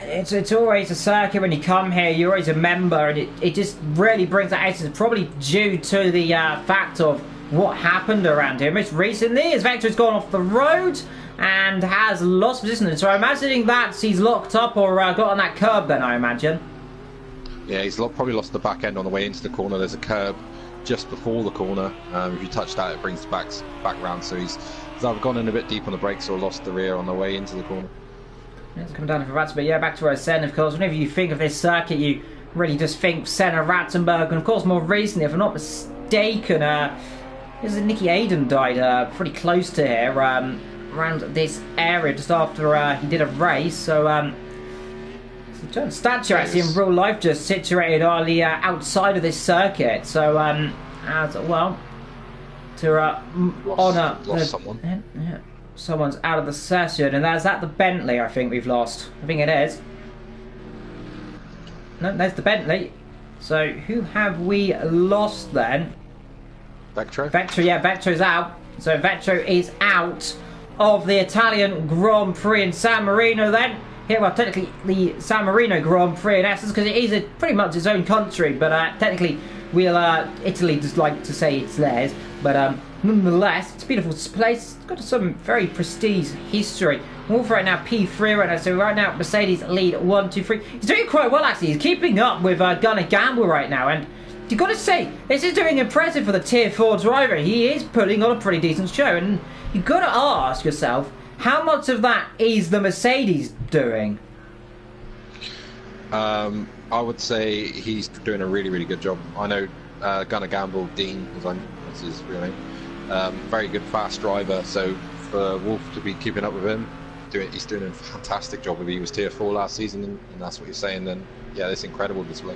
it's always a circuit when you come here. You always remember, and it just really brings that essence. Probably due to the fact of what happened around here most recently, as Vector's gone off the road and has lost position. So I'm imagining that he's locked up or got on that curb. Then I imagine. Yeah, he's probably lost the back end on the way into the corner. There's a curb just before the corner. If you touch that, it brings back round. So he's either gone in a bit deep on the brakes or lost the rear on the way into the corner. It's come down for Ratzenberg. Yeah, back to where Senna, of course. Whenever you think of this circuit, you really just think Senna, Ratzenberg, and of course more recently, if I'm not mistaken, Nicky Hayden died pretty close to here, around this area just after he did a race. So statue actually in real life just situated on the outside of this circuit. So as well to honour someone. Yeah. Someone's out of the session, and that's the Bentley I think we've lost. I think it is. No, there's the Bentley. So who have we lost then? Vectra. Vectra's out. So Vectra is out of the Italian Grand Prix in San Marino then. Here, well, technically the San Marino Grand Prix in essence, because it is pretty much its own country, but technically Italy just like to say it's theirs. But nonetheless, it's a beautiful place. It's got some very prestige history. Wolf right now, P3 right now. So right now, Mercedes lead 1, 2, 3. He's doing quite well actually. He's keeping up with Gunnar Gamble right now, and you've got to say this is doing impressive for the Tier 4 driver. He is putting on a pretty decent show, and you've got to ask yourself, how much of that is the Mercedes doing? I would say he's doing a really, really good job. I know Gunnar Gamble, Dean, that's his real name. Very good, fast driver. So for Wolf to be keeping up with him, he's doing a fantastic job. If he was Tier 4 last season, and that's what you're saying, then yeah, it's incredible display.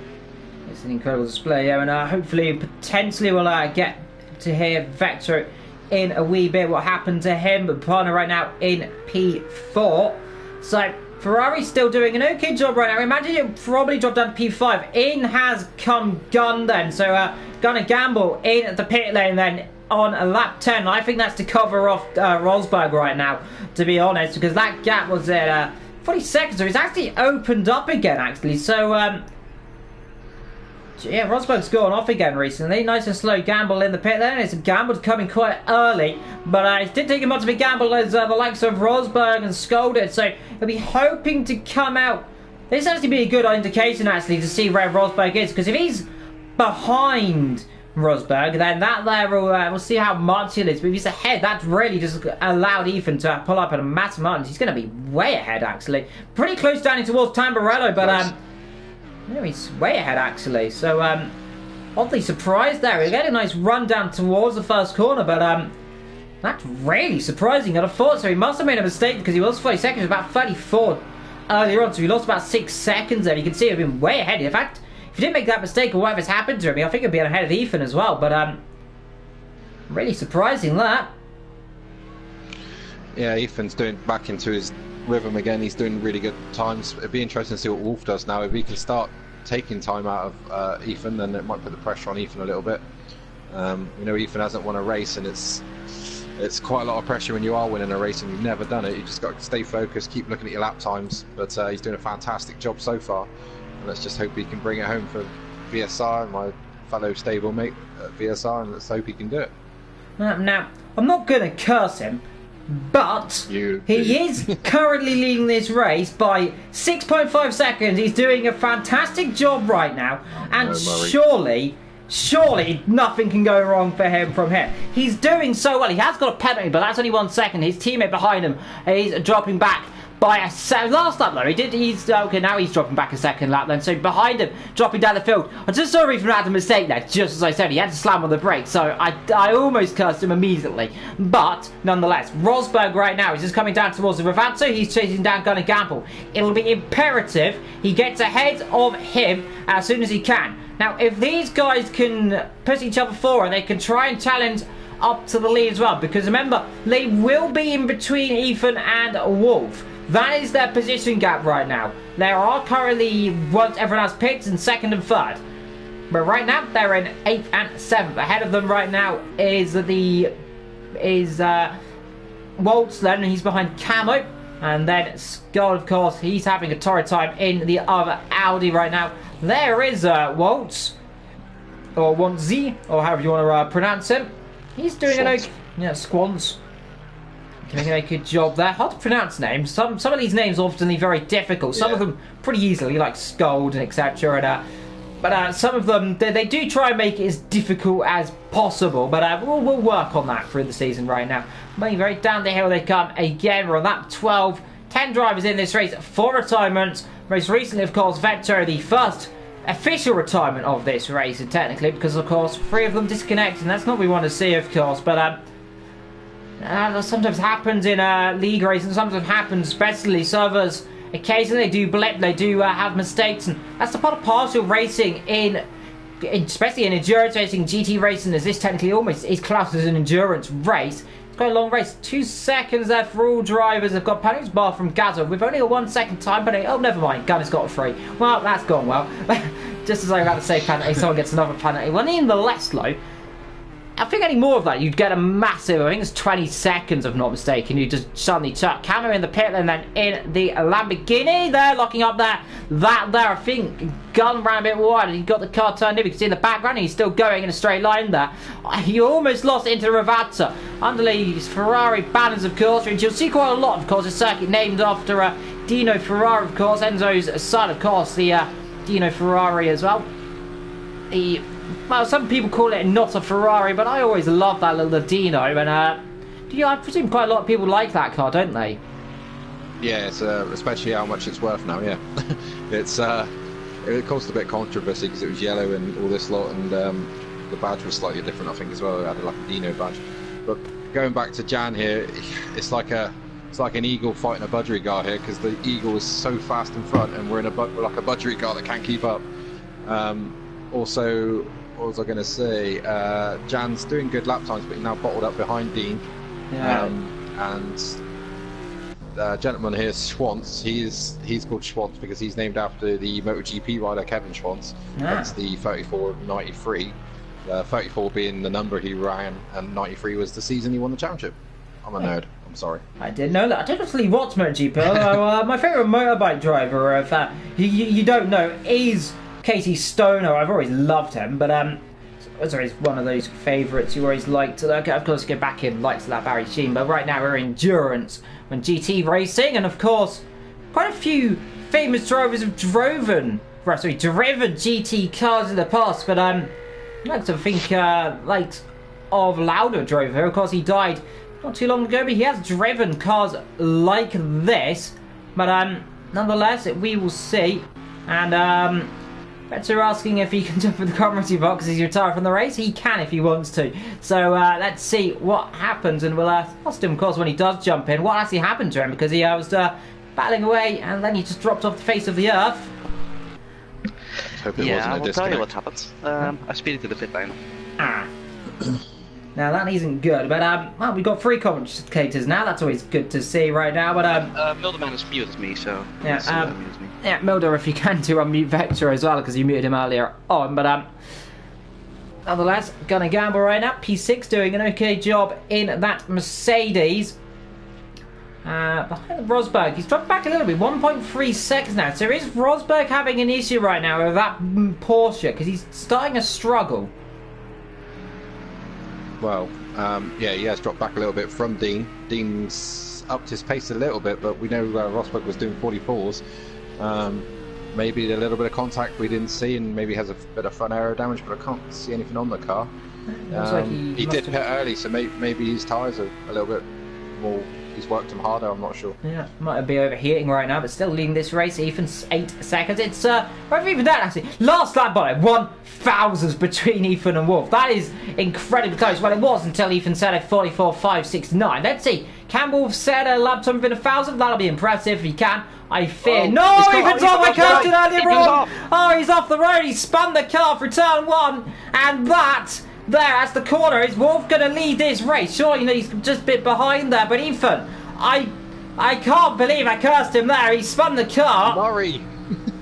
It's an incredible display here, and hopefully, potentially, we'll get to hear Vector in a wee bit what happened to him, but partner right now in P4. So Ferrari's still doing an okay job right now. Imagine it probably dropped down to P5. In has come Gunn then, so gonna gamble in the pit lane then on a lap 10. I think that's to cover off Rosberg right now, to be honest, because that gap was at 40 seconds, so it's actually opened up again actually. So yeah, Rosberg's gone off again recently. Nice and slow gamble in the pit there. It's a gamble coming quite early, but it did take him much of a gamble as the likes of Rosberg and Scolded. So he'll be hoping to come out. This has to be a good indication actually to see where Rosberg is, because if he's behind Rosberg, then that there we'll see how much it is. But if he's ahead, that's really just allowed Ethan to pull up at a massive margin. He's going to be way ahead actually. Pretty close down towards Tamburello, but yeah, he's way ahead actually, so oddly surprised there. We get a nice run down towards the first corner, but that's really surprising. I'd have thought so. He must have made a mistake because he was 40 seconds, about 34 earlier on, so he lost about 6 seconds there. You can see he'd been way ahead. In fact, if he didn't make that mistake or whatever's happened to him, I think he'd be ahead of Ethan as well, but really surprising that. Yeah, Ethan's doing back into his rhythm again. He's doing really good times. It'd be interesting to see what Wolf does now. If he can start taking time out of Ethan, then it might put the pressure on Ethan a little bit. You know, Ethan hasn't won a race, and it's quite a lot of pressure when you are winning a race and you've never done it. You just got to stay focused, keep looking at your lap times, but he's doing a fantastic job so far, and let's just hope he can bring it home for VSR and my fellow stablemate at VSR, and let's hope he can do it. Now, I'm not going to curse him, but he is currently leading this race by 6.5 seconds. He's doing a fantastic job right now, and surely nothing can go wrong for him from here. He's doing so well. He has got a penalty, but that's only 1 second. His teammate behind him is dropping back by a last lap though. He's okay, now he's dropping back a second lap then, so behind him dropping down the field. I just saw Ethan had a mistake there, just as I said. He had to slam on the brakes, so I almost cursed him immediately, but nonetheless Rosberg right now is just coming down towards the Rivazzo. He's chasing down Gunnar Gamble. It'll be imperative he gets ahead of him as soon as he can. Now if these guys can push each other forward, they can try and challenge up to the lead as well, because remember, they will be in between Ethan and Wolf. That is their position gap right now. There are currently, once everyone has pits, in 2nd and 3rd. But right now, they're in 8th and 7th. Ahead of them right now is Waltz then, he's behind Camo. And then Skull, of course, he's having a torrid time in the other Audi right now. There is Waltz, or Wantzi, or however you want to pronounce him. He's doing an okay, yeah, Squans. Making a good job there. Hard to pronounce names. Some of these names are often very difficult. Some of them pretty easily, like Scold and etc. But some of them, they do try and make it as difficult as possible. But we'll work on that through the season right now. Moving very down the hill they come again. We're on lap 12. 10 drivers in this race, 4 retirements. Most recently, of course, Vector, the first official retirement of this race, technically, because of course 3 of them disconnected, and that's not what we want to see, of course. But that sometimes happens in league races, and sometimes happens, especially servers. Occasionally they do blip, they do have mistakes, and that's the part of partial racing especially in endurance racing, GT racing, as this technically almost is classed as an endurance race. It's quite a long race. 2 seconds there for all drivers. They've got penalties bar from Gazza with only a 1 second time penalty. Oh, never mind. Gunner's got a 3. Well, that's gone well. Just as I was about to say penalty, someone gets another penalty. Well, even the less low. I think any more of that, you'd get a massive, I think it's 20 seconds if I'm not mistaken. You just suddenly chuck Camo in the pit and then in the Lamborghini there, locking up there. That there, I think Gunn ran a bit wide and he got the car turned in. You can see in the background he's still going in a straight line there. He almost lost into the Ravazza. Underneath Ferrari banners, of course, which you'll see quite a lot, of course. A circuit named after Dino Ferrari, of course. Enzo's son, of course, the Dino Ferrari as well. Well, some people call it not a Ferrari, but I always love that little Dino. And I presume quite a lot of people like that car, don't they? Yeah, it's especially how much it's worth now. Yeah, it caused a bit of controversy because it was yellow and all this lot, and the badge was slightly different, I think, as well. It had like a Dino badge. But going back to Jan here, it's like an eagle fighting a budgerigar here, because the eagle is so fast in front, and we're like a budgerigar that can't keep up. Also, what was I going to say? Jan's doing good lap times, but he's now bottled up behind Dean. Yeah. And gentleman here, Schwantz, he's called Schwantz because he's named after the MotoGP rider Kevin Schwantz. That's the 34 of 93. 34 being the number he ran, and 93 was the season he won the championship. I'm a nerd. I'm sorry. I didn't know that. I don't really watch MotoGP. Although my favourite motorbike driver, if you don't know, is Casey Stoner. I've always loved him, but he's one of those favourites you always liked. Okay, of course, go back in, liked that Barry Sheen, but right now we're endurance and GT racing, and of course, quite a few famous drivers have driven GT cars in the past, but I like to think of Lauda driver. Of course, he died not too long ago, but he has driven cars like this. But nonetheless, we will see. And Better asking if he can jump in the commentary box as he's retired from the race. He can if he wants to. So let's see what happens, and we'll ask him, of course, when he does jump in, what actually happened to him, because he was battling away and then he just dropped off the face of the earth. Yeah, I will tell you what happened. I speeded to the pit lane. Now that isn't good, but well, we've got 3 commentators now. That's always good to see right now. But Milderman has muted me, so yeah, yeah, Milder, if you can, to unmute Vector as well, because you muted him earlier on. But nonetheless, gonna gamble right now. P6 doing an okay job in that Mercedes. Behind Rosberg, he's dropped back a little bit, 1.3 seconds now. So is Rosberg having an issue right now with that Porsche? Because he's starting to struggle. Well, yeah, he has dropped back a little bit from Dean. Dean's upped his pace a little bit, but we know Rosberg was doing 44s. Maybe a little bit of contact we didn't see, and maybe has a bit of front aero damage, but I can't see anything on the car. Like he did pit early, so maybe his tyres are a little bit more. He's worked them harder, I'm not sure. Yeah, might be overheating right now, but still leading this race. Ethan's 8 seconds. It's right, even that actually. Last lap by 1,000 between Ethan and Wolf. That is incredibly close. Well, it was until Ethan said a 44.569. Let's see. Can Wolf set a lap time within 1,000? That'll be impressive if he can. I fear. Oh, no, Ethan's off the coast earlier on. Oh, he's off the road. He spun the car for turn 1, and that. That's the corner. Is Wolf going to lead this race? Sure, you know, he's just a bit behind there. But Ethan, I can't believe I cursed him there. He spun the car. Murray.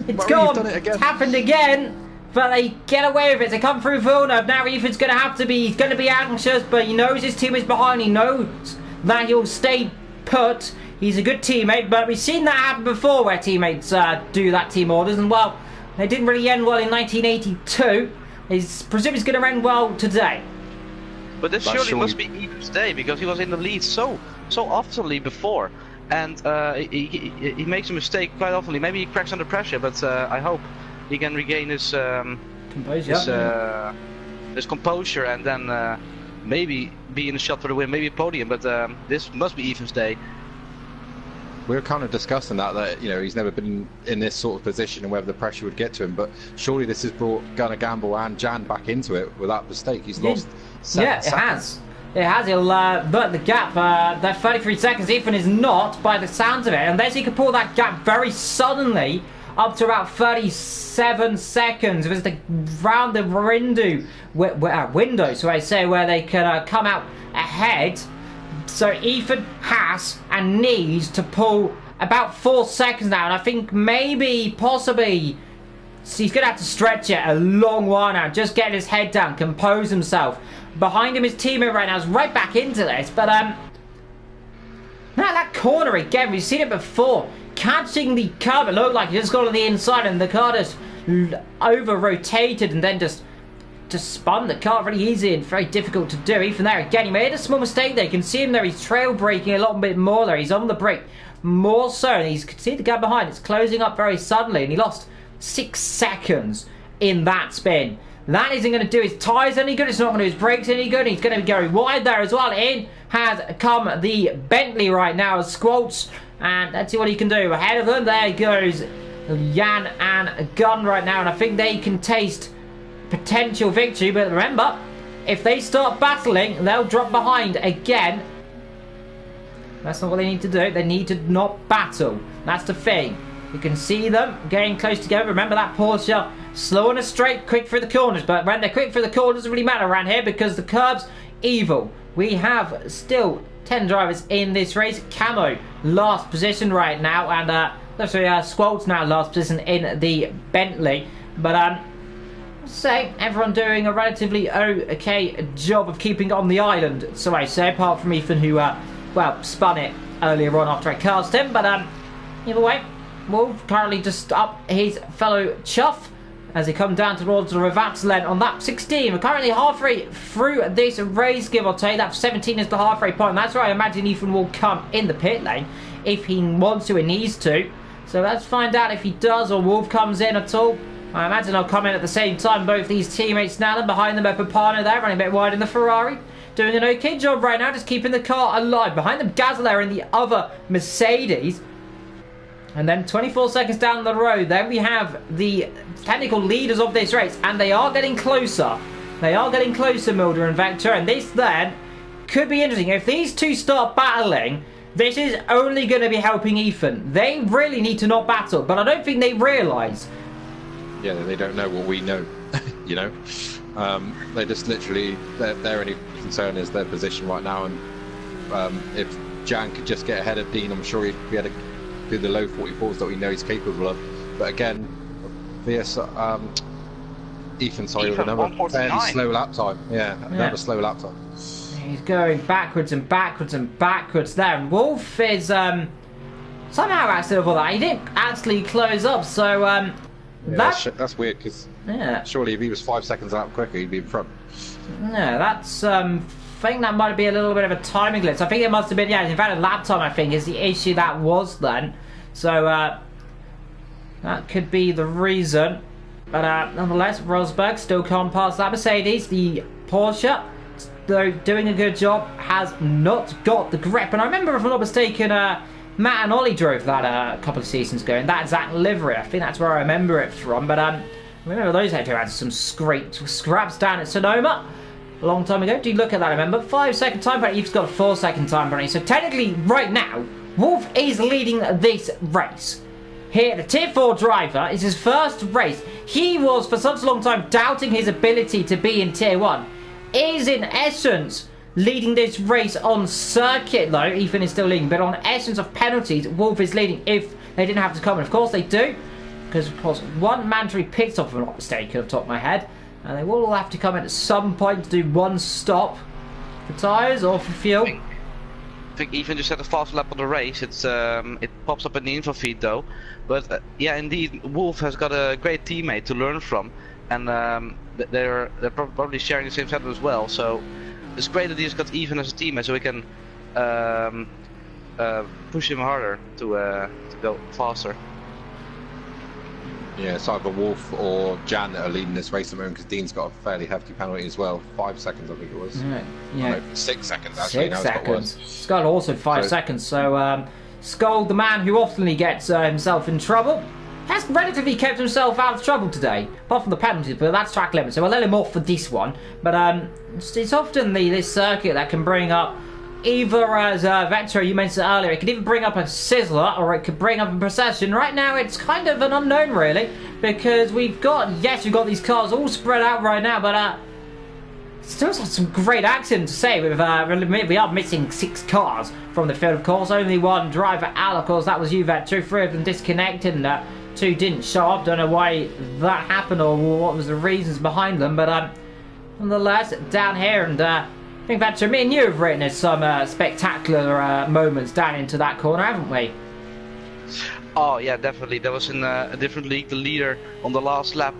It's Murray, gone. you've done it again. It's happened again. But they get away with it. They come through Villeneuve. Now Ethan's going to have to be. He's going to be anxious, but he knows his team is behind. He knows that he'll stay put. He's a good teammate, but we've seen that happen before, where teammates do that team orders, and well, they didn't really end well in 1982. He's presumably going to end well today. But this surely must be Ethan's day, because he was in the lead so oftenly before, and he makes a mistake quite oftenly. Maybe he cracks under pressure, but I hope he can regain his composure, and then maybe be in the shot for the win, maybe a podium. But this must be Ethan's day. We were kind of discussing that you know, he's never been in this sort of position and whether the pressure would get to him, but surely this has brought Gunnar Gamble and Jan back into it with that mistake. He's lost 7 seconds. It has. He'll burn the gap. That 33 seconds, Ethan is not, by the sounds of it, unless he can pull that gap very suddenly up to about 37 seconds. If it's round the window, so I say, where they can come out ahead. So Ethan has and needs to pull about 4 seconds now, and I think possibly, he's going to have to stretch it a long while now, just get his head down, compose himself. Behind him, his teammate right now is right back into this, but now that corner again, we've seen it before, catching the curve, it looked like he just got on the inside, and the car just over-rotated, and then just spun the car very easy and very difficult to do. Even there again, he made a small mistake there. You can see him there, he's trail braking a little bit more there. He's on the brake more so, and you can see the gap behind. It's closing up very suddenly, and he lost 6 seconds in that spin. That isn't going to do his tyres any good. It's not going to do his brakes any good. He's going to be going wide there as well. In has come the Bentley right now as Squalts, and let's see what he can do. Ahead of them, there goes Jan and Gunn right now, and I think they can taste potential victory, but remember, if they start battling, they'll drop behind again. That's not what they need to do. They need to not battle. That's the thing. You can see them getting close together. Remember that Porsche, slow on a straight, quick through the corners. But when they're quick through the corners, it doesn't really matter around here because the curbs, evil. We have still 10 drivers in this race. Camo, last position right now. And Squalt's now last position in the Bentley. But say everyone doing a relatively okay job of keeping on the island, so I say, apart from Ethan, who well, spun it earlier on after I cast him. But either way, Wolf currently just up his fellow Chuff as he comes down towards the Revatslen on lap 16. We're currently halfway through this race, give or take. Lap 17 is the halfway point. That's where I imagine Ethan will come in the pit lane if he wants to and needs to. So let's find out if he does or Wolf comes in at all. I imagine they'll come in at the same time, both these teammates now. And behind them, Papano there, running a bit wide in the Ferrari. Doing an okay job right now, just keeping the car alive. Behind them, Gazelle in the other Mercedes. And then 24 seconds down the road, then we have the technical leaders of this race. And they are getting closer. They are getting closer, Mulder and Vector. And this then could be interesting. If these two start battling, this is only going to be helping Ethan. They really need to not battle, but I don't think they realise. Yeah, they don't know what we know, you know. They just literally, their only concern is their position right now. And if Jan could just get ahead of Dean, I'm sure he'd be able to do the low 44s that we know he's capable of. But again, Ethan, sorry, with another fairly slow lap time. Yeah, another slow lap time. He's going backwards and backwards and backwards there. And Wolf is somehow accidental for that. He didn't actually close up, so that's weird because surely if he was 5 seconds out quicker, he'd be in front. Yeah, that's I think that might be a little bit of a timing glitch. I think it must have been, in fact, a lap time, I think, is the issue that was then. So that could be the reason. But nonetheless, Rosberg still can't pass that Mercedes. The Porsche, though doing a good job, has not got the grip. And I remember, if I'm not mistaken, Matt and Ollie drove that a couple of seasons ago in that exact livery. I think that's where I remember it from. But I remember those two had some scraps down at Sonoma a long time ago. Do you look at that? I remember 5 second time penalty. You've got a 4 second time penalty. So technically, right now, Wolf is leading this race. Here, the Tier 4 driver is his first race. He was, for such a long time, doubting his ability to be in Tier 1. Is, in essence, leading this race on circuit, though. Ethan is still leading, but on essence of penalties, Wolf is leading if they didn't have to come. And of course they do, because of course one mandatory pit stop, if I'm not mistaken, off the top of my head. And they will all have to come in at some point to do one stop for tyres or for fuel. I think Ethan just had a fast lap of the race. It pops up in the info feed though. But yeah, indeed, Wolf has got a great teammate to learn from, and they're probably sharing the same setup as well. So it's great that he's got Ethan as a teammate, so we can push him harder to go faster. Yeah, it's either Wolf or Jan that are leading this race at the moment, because Dean's got a fairly hefty penalty as well. 5 seconds, I think it was. Yeah. No, 6 seconds actually. 6 seconds. Skull also 5 seconds. So Skull, the man who often gets himself in trouble, has relatively kept himself out of trouble today, apart from the penalties. But that's track limit, so we'll let him off for this one. But it's often this circuit that can bring up, either as Vector, you mentioned earlier, it could even bring up a Sizzler, or it could bring up a Procession. Right now, it's kind of an unknown, really, because we've got these cars all spread out right now, but still some great action to say. We are missing 6 cars from the field, of course. Only one driver out, of course, that was you, Vector. 3 of them disconnected, and 2 didn't show up. Don't know why that happened or what was the reasons behind them, but nonetheless, down here, and I think Vector, me and you have witnessed some spectacular moments down into that corner, haven't we? Oh yeah, definitely. There was in a different league, the leader on the last lap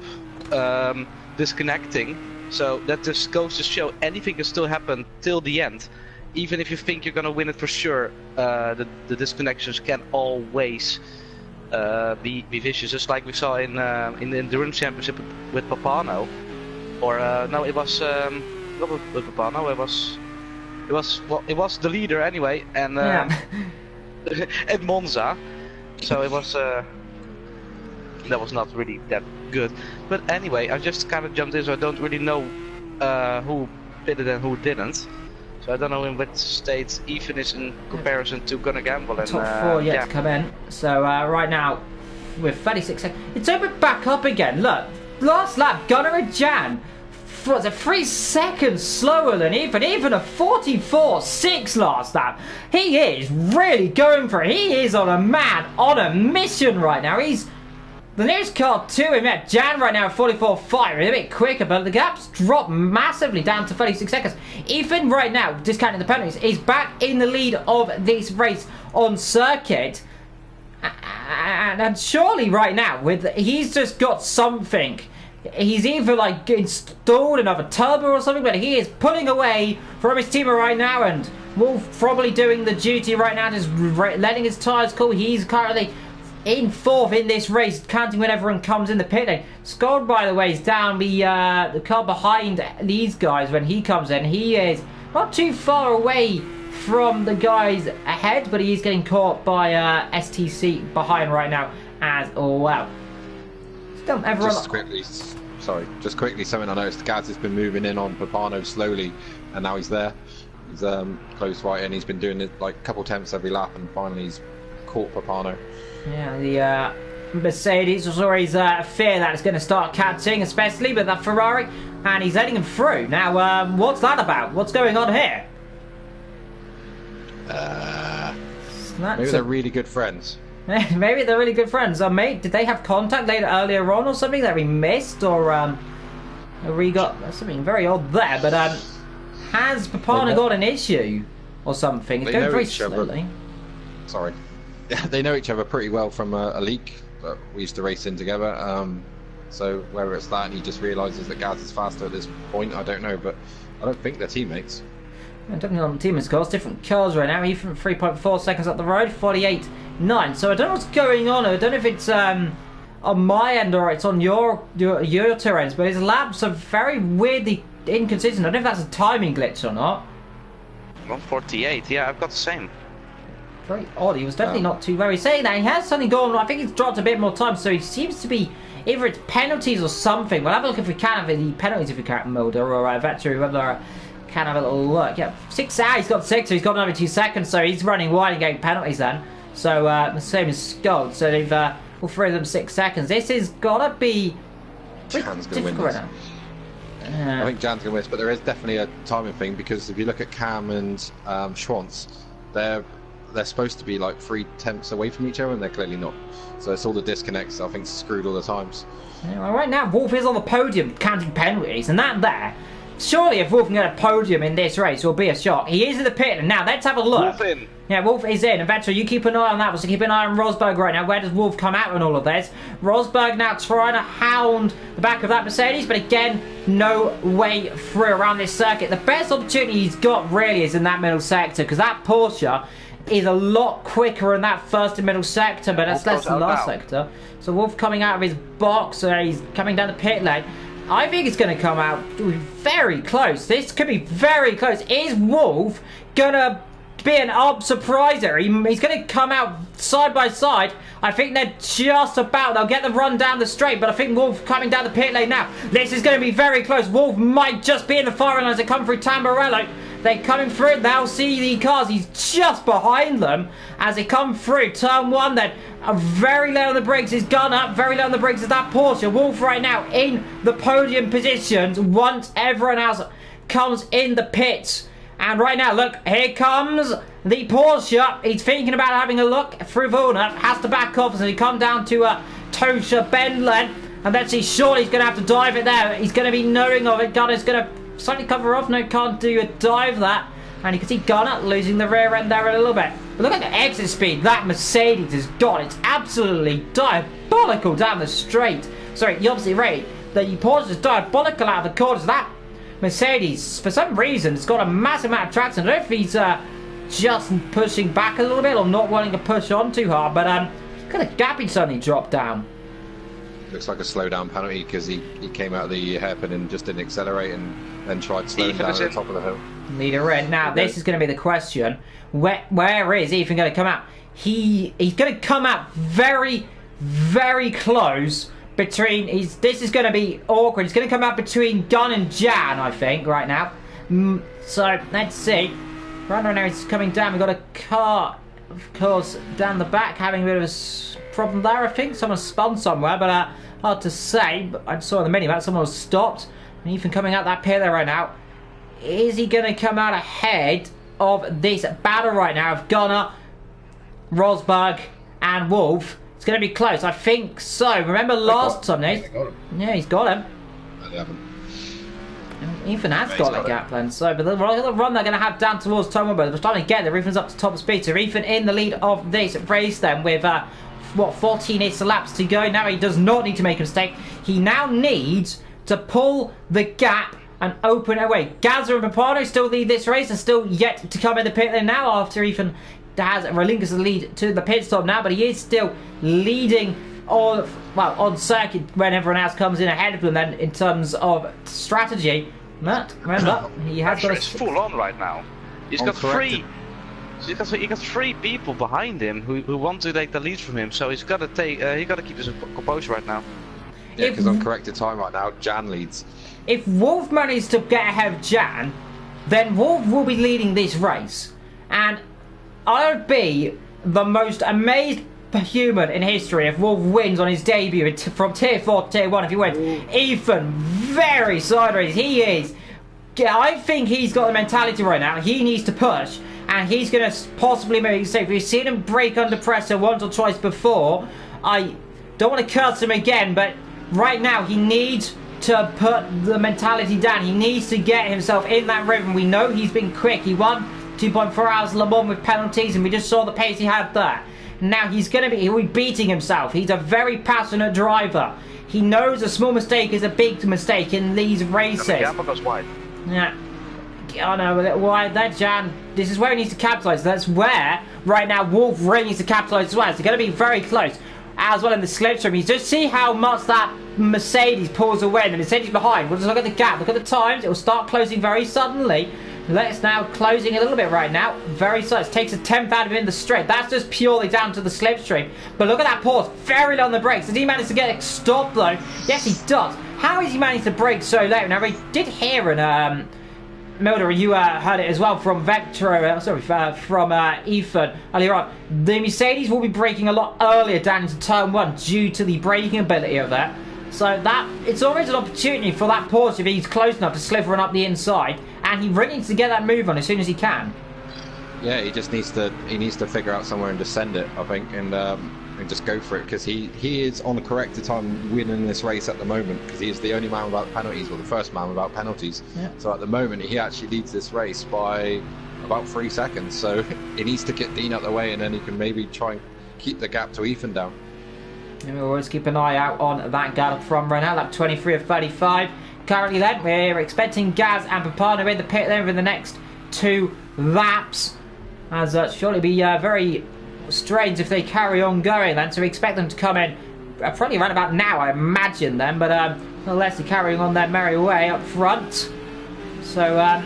disconnecting. So that just goes to show anything can still happen till the end. Even if you think you're gonna win it for sure, the disconnections can always be vicious. Just like we saw in the endurance championship with Papano, or no, it was. Not with Papano, it was the leader anyway, and at Monza, so it was that was not really that good. But anyway, I just kind of jumped in, so I don't really know who pitted and who didn't. So I don't know in which state Ethan is in comparison to Gonna Gamble and top 4 yet to come in. So right now, with 36 seconds. It's opened back up again. Look, last lap, Gunnar and Jan was a 3 seconds slower than even a 44.6 last lap. He is really going for it. He is on a mission right now. He's the nearest car to him. Yeah, Jan right now at 44.5, a bit quicker, but the gap's dropped massively down to 36 seconds. Ethan right now, discounting the penalties, is back in the lead of this race on circuit. And surely right now, he's just got something. He's either like installed another turbo or something, but he is pulling away from his team right now, and Wolf probably doing the duty right now, just letting his tyres cool. He's currently in 4th in this race, counting when everyone comes in the pit lane. Scott, by the way, is down the car behind these guys when he comes in. He is not too far away from the guys ahead, but he is getting caught by STC behind right now as well. Just quickly, something I noticed. Gaz has been moving in on Papano slowly, and now he's there. He's close right, and he's been doing it like a couple attempts every lap, and finally he's caught Papano. Yeah, the Mercedes was always fear that it's going to start catching, especially with that Ferrari, and he's letting him through. Now, what's that about? What's going on here? Maybe they're really good friends. Maybe they're really good friends. Mate, did they have contact earlier on or something that we missed? Or we got something very odd there. But has Papano got an issue or something? It's going very slowly. Sorry. Yeah, they know each other pretty well from a leak. But we used to race in together. So whether it's that and he just realises that Gaz is faster at this point, I don't know. But I don't think they're teammates. Definitely on the teammates' cars, different cars right now. Even 3.4 seconds up the road, 48.9. So I don't know what's going on. I don't know if it's on my end or it's on your two ends, but his laps are very weirdly inconsistent. I don't know if that's a timing glitch or not. 148, yeah, I've got the same. Very odd. He was definitely not too very saying that. He has something going on. I think he's dropped a bit more time, so he seems to be either it's penalties or something. We'll have a look if we can have the penalties if we can, Mulder or Vettori, whether can have a little look. Yeah, 6 hours. He's got 6, so he's got another 2 seconds, so he's running wide and getting penalties then. So the same as Scott. So they've all 3 of them 6 seconds. This is gotta be Jan's gonna win this. I think Jan's gonna win this, but there is definitely a timing thing, because if you look at Cam and Schwantz, they're supposed to be like 3 tenths away from each other, and they're clearly not. So it's all the disconnects, I think, screwed all the times. Yeah, well, right now Wolf is on the podium counting penalties, and that there. Surely if Wolf can get a podium in this race, it will be a shock. He is in the pit, and now let's have a look. Wolf in. Yeah, Wolf is in. And Vettel, you keep an eye on that. So keep an eye on Rosberg right now. Where does Wolf come out in all of this? Rosberg now trying to hound the back of that Mercedes, but again, no way through around this circuit. The best opportunity he's got really is in that middle sector, because that Porsche is a lot quicker in that first and middle sector, but that's less than the last sector. So Wolf coming out of his box, he's coming down the pit lane. I think it's going to come out very close. This could be very close. Is Wolf going to be an surpriser? He's going to come out side by side. I think they're just about. They'll get the run down the straight, but I think Wolf coming down the pit lane now. This is going to be very close. Wolf might just be in the firing as they come through Tamburello. They're coming through. They'll see the cars. He's just behind them as they come through. Turn 1 then. Very low on the brakes is Gunnar. Very low on the brakes is that Porsche. Wolf right now in the podium positions once everyone else comes in the pits. And right now, look, here comes the Porsche. He's thinking about having a look through Villeneuve. Has to back off as he come down to Tosha Bendlen. And let's see, surely he's going to have to dive it there. He's going to be knowing of it. Gunner's going to slightly cover off. No, can't do a dive that. And you can see Gunnar losing the rear end there a little bit. But look at the exit speed that Mercedes has got. It's absolutely diabolical down the straight. Sorry, the opposite rate. The Porsche is diabolical out of the corners. That Mercedes, for some reason, has got a massive amount of traction. I don't know if he's just pushing back a little bit or not wanting to push on too hard. But look at the gap he suddenly dropped down. Looks like a slowdown penalty because he came out of the hairpin and just didn't accelerate and then tried slowing down at the top of the hill. Leader in. Now, this is going to be the question. Where is Ethan going to come out? He's going to come out very, very close between... This is going to be awkward. He's going to come out between Gunn and Jan, I think, right now. So, let's see. Right now, he's coming down. We've got a car of course, down the back having a bit of a problem there. I think someone spun somewhere, but hard to say. But I saw on the minimap someone was stopped. And Ethan coming out that pit there right now. Is he going to come out ahead of this battle right now of Gunnar, Rosberg, and Wolf? It's going to be close. I think so. Remember last time, Nate? Yeah, he's got him. No, they haven't. Ethan has got that gap then, so but the run they're going to have down towards Tom Wilbur, they're starting to get there. Ethan's up to top speed, so Ethan in the lead of this race then with what 14-ish laps to go. Now he does not need to make a mistake. He now needs to pull the gap and open it away. Gazza and Papano still lead this race and still yet to come in the pit lane now after Ethan has relinquished the lead to the pit stop now, but he is still leading on circuit when everyone else comes in ahead of him then in terms of strategy. But remember, he has got it's full on right now. He's got three people behind him who want to take the lead from him, so he's got to keep his composure right now. Yeah, because on corrected time right now, Jan leads. If Wolf manages to get ahead of Jan, then Wolf will be leading this race, and I would be the most amazed human in history if Wolf wins on his debut from tier 4 to tier 1 if he wins. Ethan, very sideways. He is. I think he's got the mentality right now. He needs to push, and he's going to possibly make a mistake. We've seen him break under pressure once or twice before. I don't want to curse him again, but right now he needs to put the mentality down. He needs to get himself in that rhythm. We know he's been quick. He won 2.4 hours Le Mans with penalties, and we just saw the pace he had there. Now he'll be beating himself. He's a very passionate driver. He knows a small mistake is a big mistake in these races. The gamble goes wide. Yeah. I know, why that Jan, this is where he needs to capitalise. That's where, right now, Wolf really needs to capitalise as well. It's going to be very close. As well in the slipstream. You just see how much that Mercedes pulls away and the Mercedes behind. We'll just look at the gap, look at the times. It will start closing very suddenly. Let's now closing a little bit right now. Very slow. It takes a 10th out of it in the straight. That's just purely down to the slipstream. But look at that pause. Very low on the brakes. Does he manage to get it stopped though? Yes, he does. How is he managed to brake so late? Now, we did hear an Milder, you heard it as well from from Ethan earlier on. The Mercedes will be braking a lot earlier down into turn 1 due to the braking ability of that. So it's always an opportunity for that Porsche if he's close enough to slithering up the inside, and he really needs to get that move on as soon as he can. Yeah, he needs to figure out somewhere and just send it, I think, and just go for it, because he is on the corrected time winning this race at the moment, because he is the only man without penalties, or the first man without penalties. Yeah. So at the moment he actually leads this race by about 3 seconds, so he needs to get Dean out the way, and then he can maybe try and keep the gap to Ethan down. And we'll always keep an eye out on that gallop from right now, lap 23 of 35. Currently then, we're expecting Gaz and Papano in the pit lane over the next 2 laps. As surely be very strange if they carry on going then, so we expect them to come in probably around about now, I imagine then, but nonetheless they're carrying on their merry way up front. So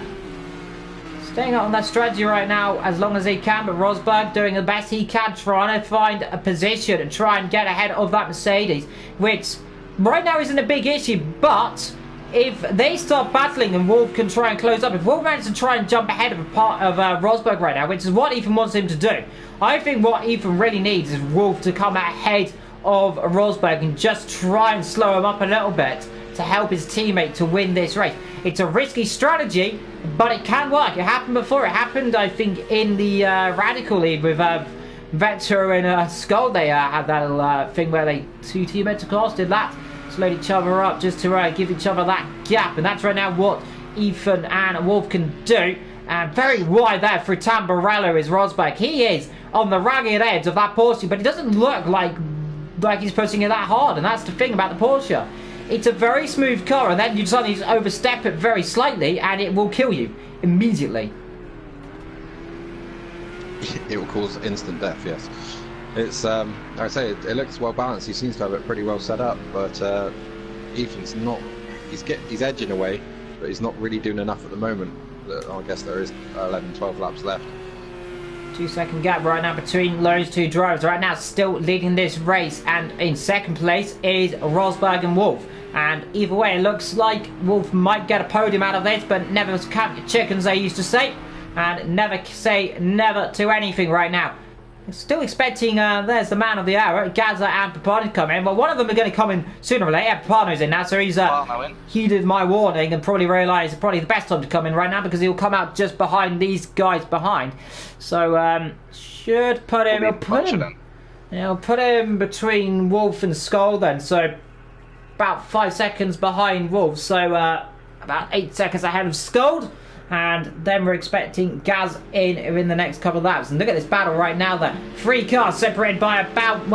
staying on that strategy right now as long as he can, but Rosberg doing the best he can, trying to find a position and try and get ahead of that Mercedes, which right now isn't a big issue, but if they start battling and Wolf can try and close up, if Wolf manages to try and jump ahead of a part of Rosberg right now, which is what Ethan wants him to do, I think what Ethan really needs is Wolf to come ahead of Rosberg and just try and slow him up a little bit to help his teammate to win this race. It's a risky strategy, but it can work. It happened before. It happened, I think, in the Radical League with Vector and Skull. They had that little thing where they 2 teammates across did that. Slowed each other up just to give each other that gap, and that's right now what Ethan and Wolf can do. And very wide there for Tamburello is Rosberg. He is on the ragged edge of that Porsche, but it doesn't look like he's pushing it that hard, and that's the thing about the Porsche. It's a very smooth car, and then you suddenly just overstep it very slightly, and it will kill you immediately. It will cause instant death, yes. It's, like I say, it looks well balanced. He seems to have it pretty well set up, but Ethan's not. He's edging away, but he's not really doing enough at the moment. I guess there is 11, 12 laps left. 2-second gap right now between those 2 drivers. Right now, still leading this race, and in second place is Rosberg and Wolf. And either way, it looks like Wolf might get a podium out of this, but never count your chickens, they used to say. And never say never to anything right now. Still expecting, there's the man of the hour, Gaza and Papano to come in. Well, one of them are going to come in sooner or later. Papano's in now, so he's heeded my warning and probably realised it's probably the best time to come in right now because he'll come out just behind these guys behind. So, should put him... I'll put him between Wolf and Skull then, so about 5 seconds behind Wolf, so about 8 seconds ahead of Skull. And then we're expecting Gaz in the next couple of laps. And look at this battle right now there. 3 cars separated by about,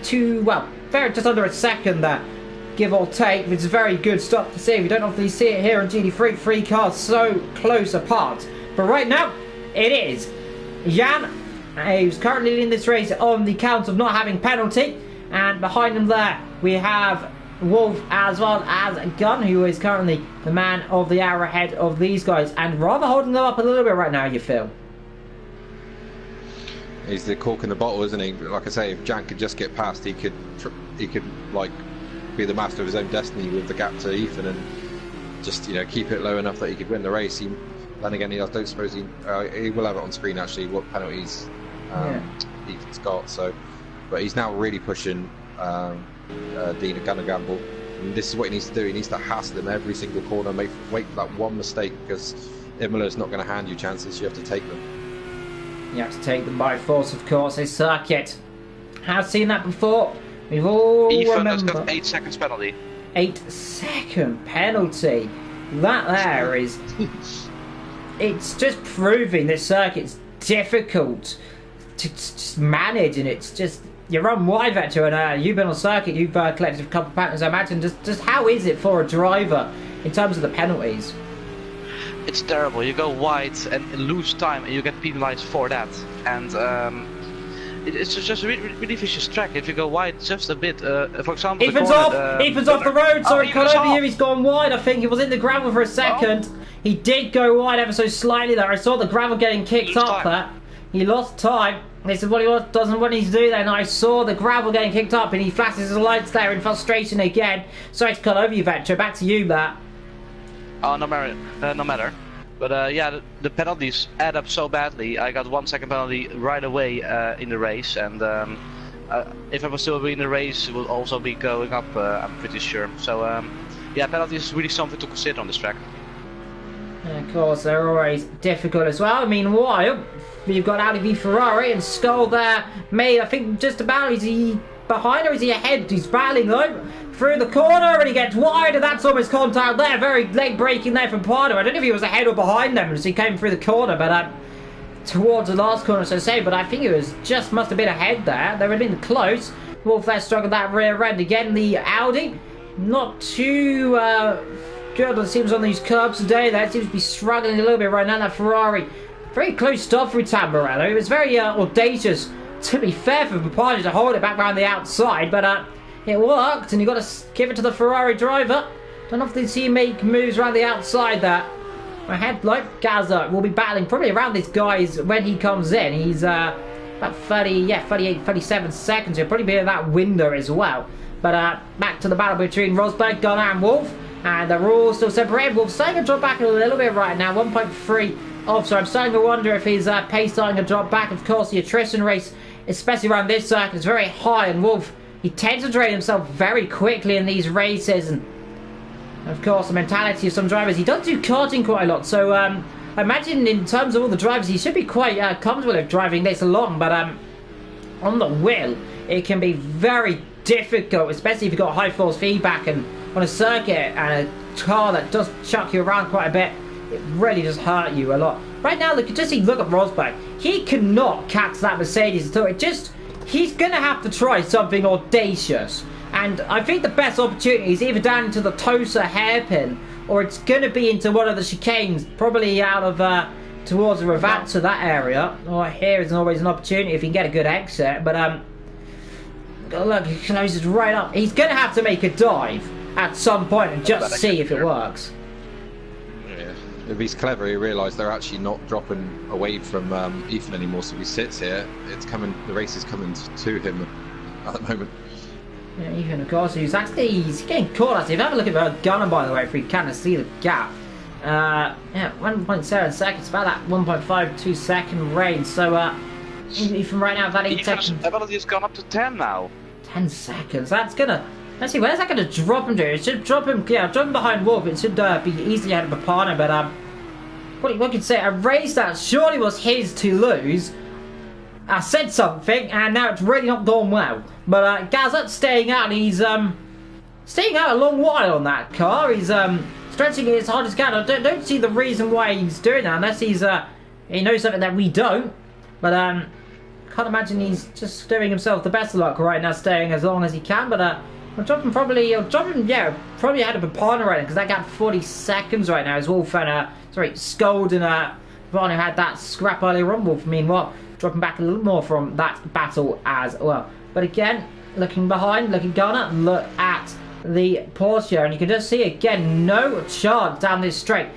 just under a second there, give or take. It's a very good stuff to see. We don't often see it here on GT3. 3 cars so close apart. But right now, it is Jan, who's currently leading this race on the count of not having penalty. And behind him there, we have Wolf as well as Gunn, who is currently the man of the hour ahead of these guys, and rather holding them up a little bit right now, you feel? He's the cork in the bottle, isn't he? Like I say, if Jan could just get past, he could like be the master of his own destiny with the gap to Ethan and just keep it low enough that he could win the race. Then again, I don't suppose he will have it on screen actually what penalties Ethan's got. So, but he's now really pushing Dean a gunner gamble, and this is what he needs to do. He needs to hassle him every single corner, wait for that one mistake, because Imola's not going to hand you chances. You have to take them. You have to take them by force, of course. This circuit has seen that before. We've all Ethan remembered. has got 8 seconds penalty. 8-second penalty. That there is. It's just proving this circuit's difficult to manage, and it's just. You run wide, Vector, and you've been on circuit, you've collected a couple of patterns. I imagine just how is it for a driver in terms of the penalties? It's terrible. You go wide and lose time, and you get penalized for that. And it's just a really vicious track. If you go wide just a bit, for example, Ethan's off. Ethan's off the road. Sorry, cut over you. He's gone wide. I think he was in the gravel for a second. He did go wide ever so slightly there. I saw the gravel getting kicked up there. He lost time. This is what he doesn't want to do then. I saw the gravel getting kicked up and he flashes his lights there in frustration again. Sorry to cut over you, Vector. Back to you, Matt. Oh, no matter. But yeah, the penalties add up so badly. I got 1 second penalty right away in the race, and if I was still in the race, it will also be going up, I'm pretty sure. So yeah, penalties is really something to consider on this track. And of course, they're always difficult as well. Meanwhile, you've got Audi v Ferrari and Skull there. I think just about, is he behind or is he ahead? He's battling though through the corner and he gets wide, and that's almost contact there. Very late braking there from Pardo. I don't know if he was ahead or behind them as he came through the corner, but towards the last corner, so to say. But I think it was just must have been ahead there. They would have been close. Wolf there struggled that rear end again. The Audi not too good, it seems, on these curbs today. That seems to be struggling a little bit right now. That Ferrari, very close stuff through Tamburello. It was very audacious, to be fair, for Papano to hold it back around the outside, but it worked, and you've got to give it to the Ferrari driver. Don't often see him make moves around the outside there. Ahead, like Gaza will be battling probably around these guys when he comes in. He's about 38, 37 seconds. He'll probably be in that window as well. But back to the battle between Rosberg, Gunnar and Wolf, and they're all still separated. Wolf's starting to drop back a little bit right now, 1.3 off, so I'm starting to wonder if his pace starting to drop back. Of course, the attrition race, especially around this circuit, is very high, and Wolf, he tends to drain himself very quickly in these races, and of course the mentality of some drivers, he does do karting quite a lot, so I imagine in terms of all the drivers he should be quite comfortable with driving this along, but on the wheel it can be very difficult, especially if you've got high force feedback and on a circuit and a car that does chuck you around quite a bit. It really does hurt you a lot. Right now, look at Rosberg. He cannot catch that Mercedes at all. He's going to have to try something audacious. And I think the best opportunity is either down into the Tosa hairpin, or it's going to be into one of the chicanes, probably out of towards the Ravazza, that area. Or here is always an opportunity if you can get a good exit. But look, he closes right up. He's going to have to make a dive at some point and just see if it works. If he's clever, he realised they're actually not dropping away from Ethan anymore, so if he sits here, the race is coming to him at the moment. Yeah, Ethan, of course, he's getting caught. Actually, if you have a look at Gunner, by the way, if we can see the gap. Yeah, 1.7 seconds, about that 1.52 second range. So Ethan right now, that 8 seconds. Ability has gone up to 10 now. 10 seconds. That's gonna. Let's see, where's that gonna drop him to? It should drop him. Yeah, drop him behind Wolf. It should be easily ahead of Bapana, but what can say? A race that surely was his to lose. I said something, and now it's really not gone well. But Gazut's staying out, and he's staying out a long while on that car. He's stretching it as hard as he can. I don't see the reason why he's doing that, unless he knows something that we don't. But I can't imagine he's just doing himself the best of luck right now, staying as long as he can. But I'll drop him probably ahead of Bapana right now, because that got 40 seconds right now. As Wolf and Scold and Bapana had that scrap earlier on. Wolf, meanwhile, dropping back a little more from that battle as well. But again, looking behind, looking Gunner, look at the Porsche, and you can just see again no chance down this straight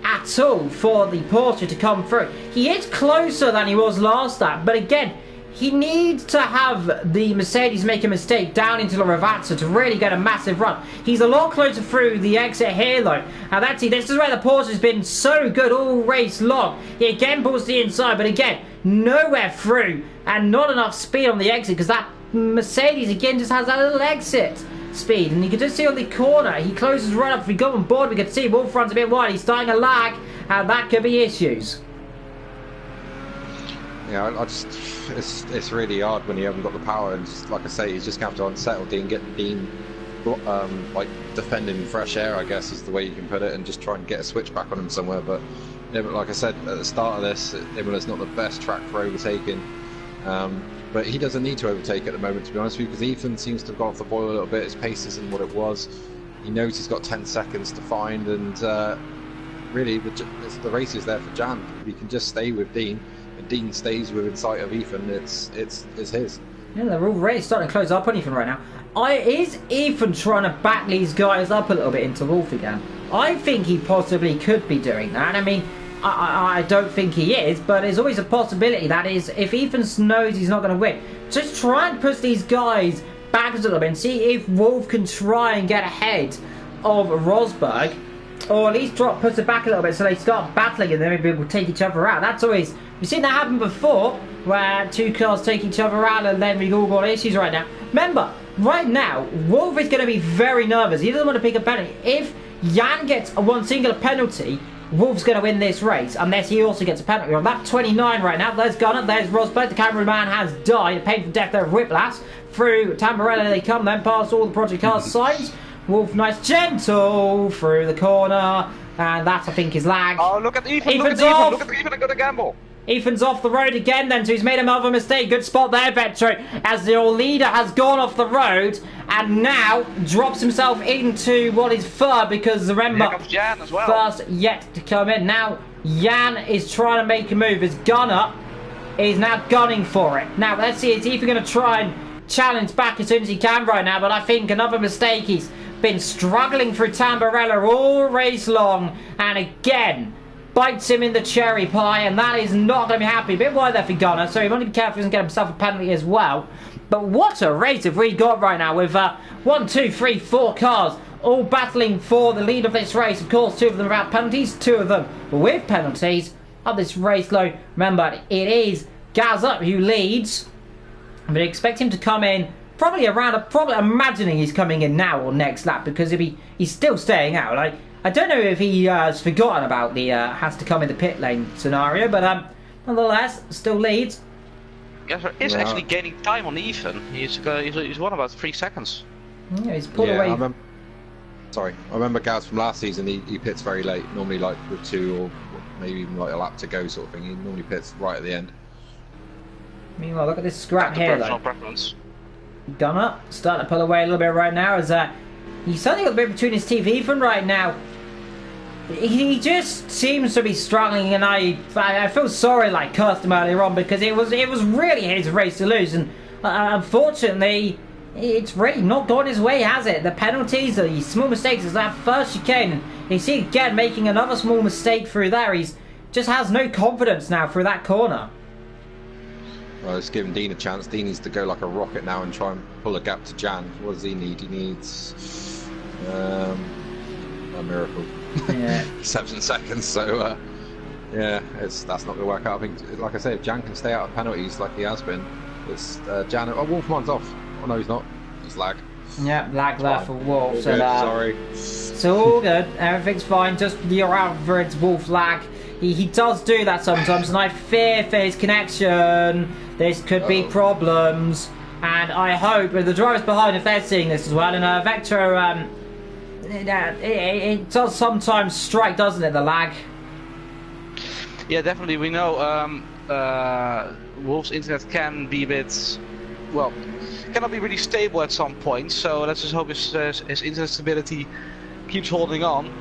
at all for the Porsche to come through. He is closer than he was last time, but again, he needs to have the Mercedes make a mistake down into the Ravazza to really get a massive run. He's a lot closer through the exit here though. And actually, this is where the Porsche has been so good all race long. He again pulls the inside, but again, nowhere through and not enough speed on the exit, because that Mercedes again just has that little exit speed. And you can just see on the corner, he closes right up. If we go on board, we can see Wolf runs a bit wide. He's starting to lag, and that could be issues. Yeah, it's really hard when you haven't got the power, and just, like I say, he's just going to have to unsettle Dean, get Dean like defending fresh air, I guess is the way you can put it, and just try and get a switch back on him somewhere. But yeah, but like I said at the start of this, Imola's not the best track for overtaking, but he doesn't need to overtake at the moment, to be honest with you, because Ethan seems to have gone off the boil a little bit. His pace isn't what it was. He knows he's got 10 seconds to find, and really the race is there for Jan. If he can just stay with Dean, and Dean stays within sight of Ethan, it's his. Yeah, they're all really starting to close up on Ethan right now. Is Ethan trying to back these guys up a little bit into Wolf again? I think he possibly could be doing that. I mean, I don't think he is, but there's always a possibility that is, if Ethan knows he's not going to win, just try and push these guys back a little bit and see if Wolf can try and get ahead of Rosberg, or at least push it back a little bit so they start battling and then maybe we'll take each other out. That's always, we've seen that happen before, where two cars take each other out and then we've all got issues right now. Remember, right now, Wolf is going to be very nervous. He doesn't want to pick a penalty. If Jan gets one singular penalty, Wolf's going to win this race, unless he also gets a penalty. On lap 29 right now, there's Gunner, there's Rosberg, the cameraman has died, a painful death there of Whiplash. Through Tamburello they come, then past all the project cars signs. Wolf, nice, gentle, through the corner, and that I think is lag. Oh, look at Ethan, Ethan's look at off. Ethan, look at Ethan, got a gamble. Ethan's off the road again then, so he's made another mistake. Good spot there, Vetro, as the old leader has gone off the road and now drops himself into what is third, because remember, here comes Jan as well. First yet to come in. Now Jan is trying to make a move. His gunner is now gunning for it. Now let's see, is Ethan going to try and challenge back as soon as he can right now? But I think another mistake. He's been struggling through Tamburello all race long, and again bites him in the cherry pie, and that is not going to be happy. A bit wide there for Gunner, so he wants to be careful he doesn't get himself a penalty as well. But what a race have we got right now with 1, 2, 3, 4 cars all battling for the lead of this race. Of course, 2 of them without penalties, 2 of them with penalties of this race though. Remember, it is Gazup who leads, but expect him to come in probably around, probably imagining he's coming in now or next lap, because if he's still staying out. Like, I don't know if he has forgotten about the has to come in the pit lane scenario, but nonetheless, still leads. Gasser is actually gaining time on Ethan. He's won about 3 seconds. Yeah, he's pulled away. I remember Gaz from last season. He pits very late, normally like with 2 or maybe even like a lap to go sort of thing. He normally pits right at the end. Meanwhile, look at this scrap here though. Preference. Gunner starting to pull away a little bit right now, as he's certainly got a bit between his teeth. Ethan right now, he just seems to be struggling, and I feel sorry, like, cursed him earlier on, because it was really his race to lose, and unfortunately it's really not gone his way, has it? The penalties, the small mistakes, is that first chicane, and you see again making another small mistake through there. He's just has no confidence now through that corner. Well, it's giving Dean a chance. Dean needs to go like a rocket now and try and pull a gap to Jan. What does he need? He needs a miracle. Yeah. 7 seconds. So Yeah, that's not going to work out. I think, like I said, if Jan can stay out of penalties like he has been, it's Jan. Oh, Wolfman's off. Oh no, he's not. He's lag. Yeah, lag left for Wolf. So, sorry. It's all good. Everything's fine. Just your average Wolf lag. He does do that sometimes, and I fear for his connection. This could be problems, and I hope the drivers behind, if they're seeing this as well, and Vector, it does sometimes strike, doesn't it? The lag. Yeah, definitely. We know Wolf's internet can be a bit, well, cannot be really stable at some point. So let's just hope his internet stability keeps holding on.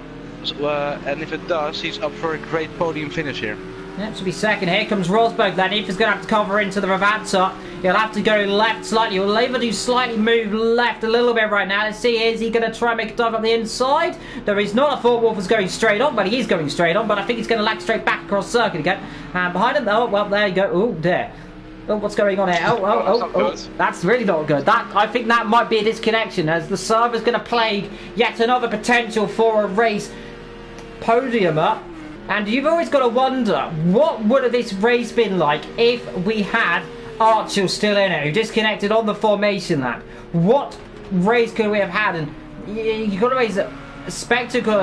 And if it does, he's up for a great podium finish here. Yeah, should be second. Here comes Rosberg then. Ethan's going to have to cover into the Ravanza. He'll have to go left slightly. He'll either do slightly move left a little bit right now. Let's see, is he going to try and make a dive up the inside? No, he's not. I thought Wolf was going straight on, but he is going straight on. But I think he's going to lag straight back across circuit again. And behind him, oh, well, there you go. Oh, there. Oh, what's going on here? Oh, that's really not good. I think that might be a disconnection, as the server's going to plague yet another potential for a race podium up. And you've always got to wonder, what would this race been like if we had Archer still in it, who disconnected on the formation lap? What race could we have had? And you've got to always spectacle,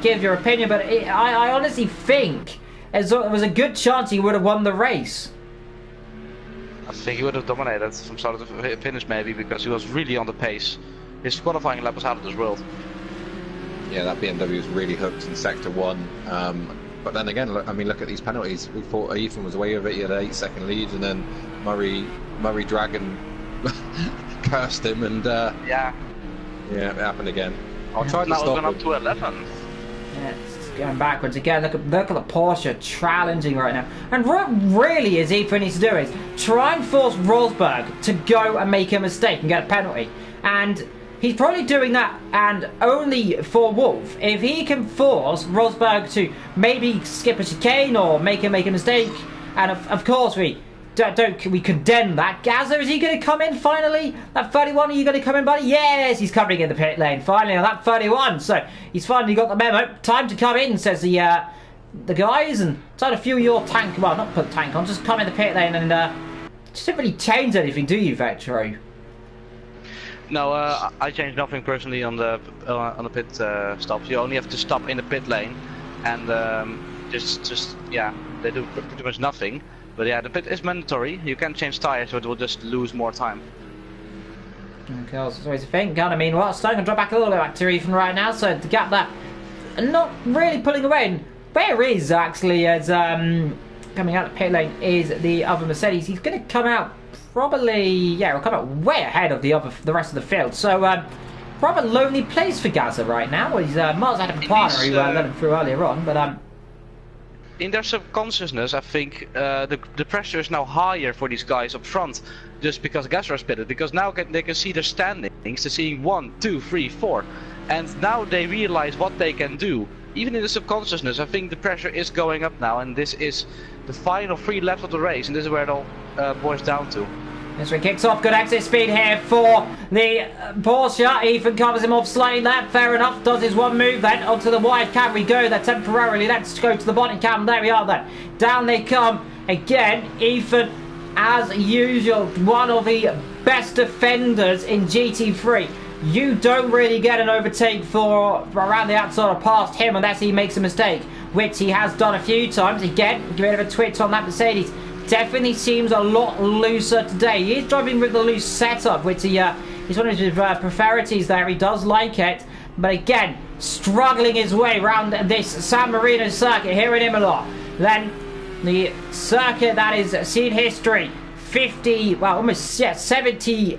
give your opinion, but I honestly think there was a good chance he would have won the race. I think he would have dominated from start to finish, maybe, because he was really on the pace. His qualifying lap was out of this world. Yeah, that BMW was really hooked in Sector 1. But then again, look at these penalties. We thought Ethan was away with it. He had an 8-second lead, and then Murray Dragon cursed him, and yeah, it happened again. I'll try to stop up to 11. Yeah, it's going backwards again. Look at the Porsche challenging right now. And what really is Ethan needs to do is try and force Rosberg to go and make a mistake and get a penalty. And he's probably doing that, and only for Wolf. If he can force Rosberg to maybe skip a chicane or make a mistake, and of course we condemn that. Gazza, is he going to come in finally? That 31, are you going to come in, buddy? Yes, he's coming in the pit lane finally on that 31. So he's finally got the memo. Time to come in, says the guys, and try to fuel your tank. Well, not put the tank on, just come in the pit lane, and just don't really change anything, do you, Vectro? No, I changed nothing personally on the pit stops. You only have to stop in the pit lane, and just yeah, they do pretty much nothing. But yeah, the pit is mandatory. You can change tires, so it will just lose more time. Okay, that's always a thing. I mean, well, starting to drop back a little bit back to Ethan right now, so to get that, not really pulling away. And where is actually as coming out of the pit lane is the other Mercedes. He's going to come out. Probably, yeah, we'll come out way ahead of the rest of the field. So, rather lonely place for Gaza right now. Well, he's miles ahead of a partner who let him through earlier on, but in their subconsciousness, I think the pressure is now higher for these guys up front, just because Gaza has pitted. Because now they can see their standings. They're seeing 1, 2, 3, 4, and now they realize what they can do. Even in the subconsciousness, I think the pressure is going up now, and this is the final 3 laps of the race, and this is where it all boils down to. This one kicks off. Good exit speed here for the Porsche. Ethan covers him off slightly there. Fair enough. Does his one move then. Onto the wide cam we go there temporarily. Let's go to the bottom cam. There we are then. Down they come again. Ethan, as usual, one of the best defenders in GT3. You don't really get an overtake for around the outside or past him unless he makes a mistake, which he has done a few times. Again, give a bit of a twitch on that Mercedes. Definitely seems a lot looser today. He is driving with the loose setup, which he's one of his preferities there. He does like it, but again, struggling his way around this San Marino circuit here in Imola. Then the circuit that is seen history, 50, well, almost 70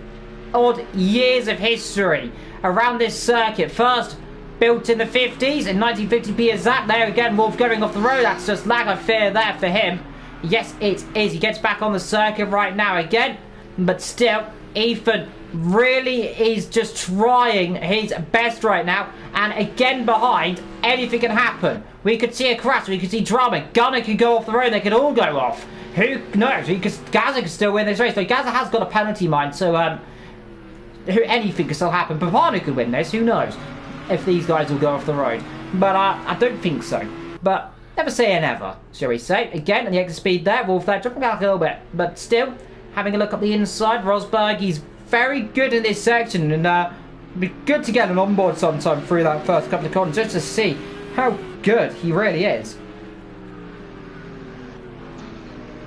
odd years of history around this circuit. First built in the 50s, in 1950 be exact. There again, Wolf going off the road. That's just lag, I fear, there for him. Yes, it is. He gets back on the circuit right now again, but still, Ethan really is just trying his best right now. And again, behind, anything can happen. We could see a crash. We could see drama. Gunner could go off the road. They could all go off. Who knows? Because Gaza could still win this race. So Gaza has got a penalty mind. So anything could still happen. Pavano could win this. Who knows if these guys will go off the road? But I don't think so. But never say never, shall we say. Again, the exit speed there, Wolf there, dropping back a little bit. But still, having a look up the inside, Rosberg, he's very good in this section. And it'd be good to get him on board sometime through that first couple of corners, just to see how good he really is.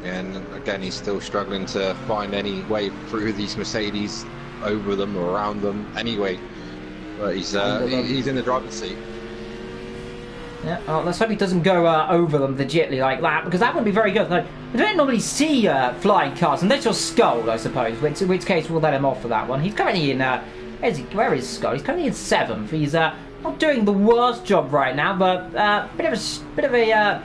And again, he's still struggling to find any way through these Mercedes, over them or around them anyway. But he's in the driver's seat. Yeah, well, let's hope he doesn't go over them legitly like that, because that wouldn't be very good. Like, we don't normally see flying cars, unless you're Scold, I suppose, in which case we'll let him off for that one. He's currently in, where is Scold? He's currently in 7th. He's not doing the worst job right now, but bit of a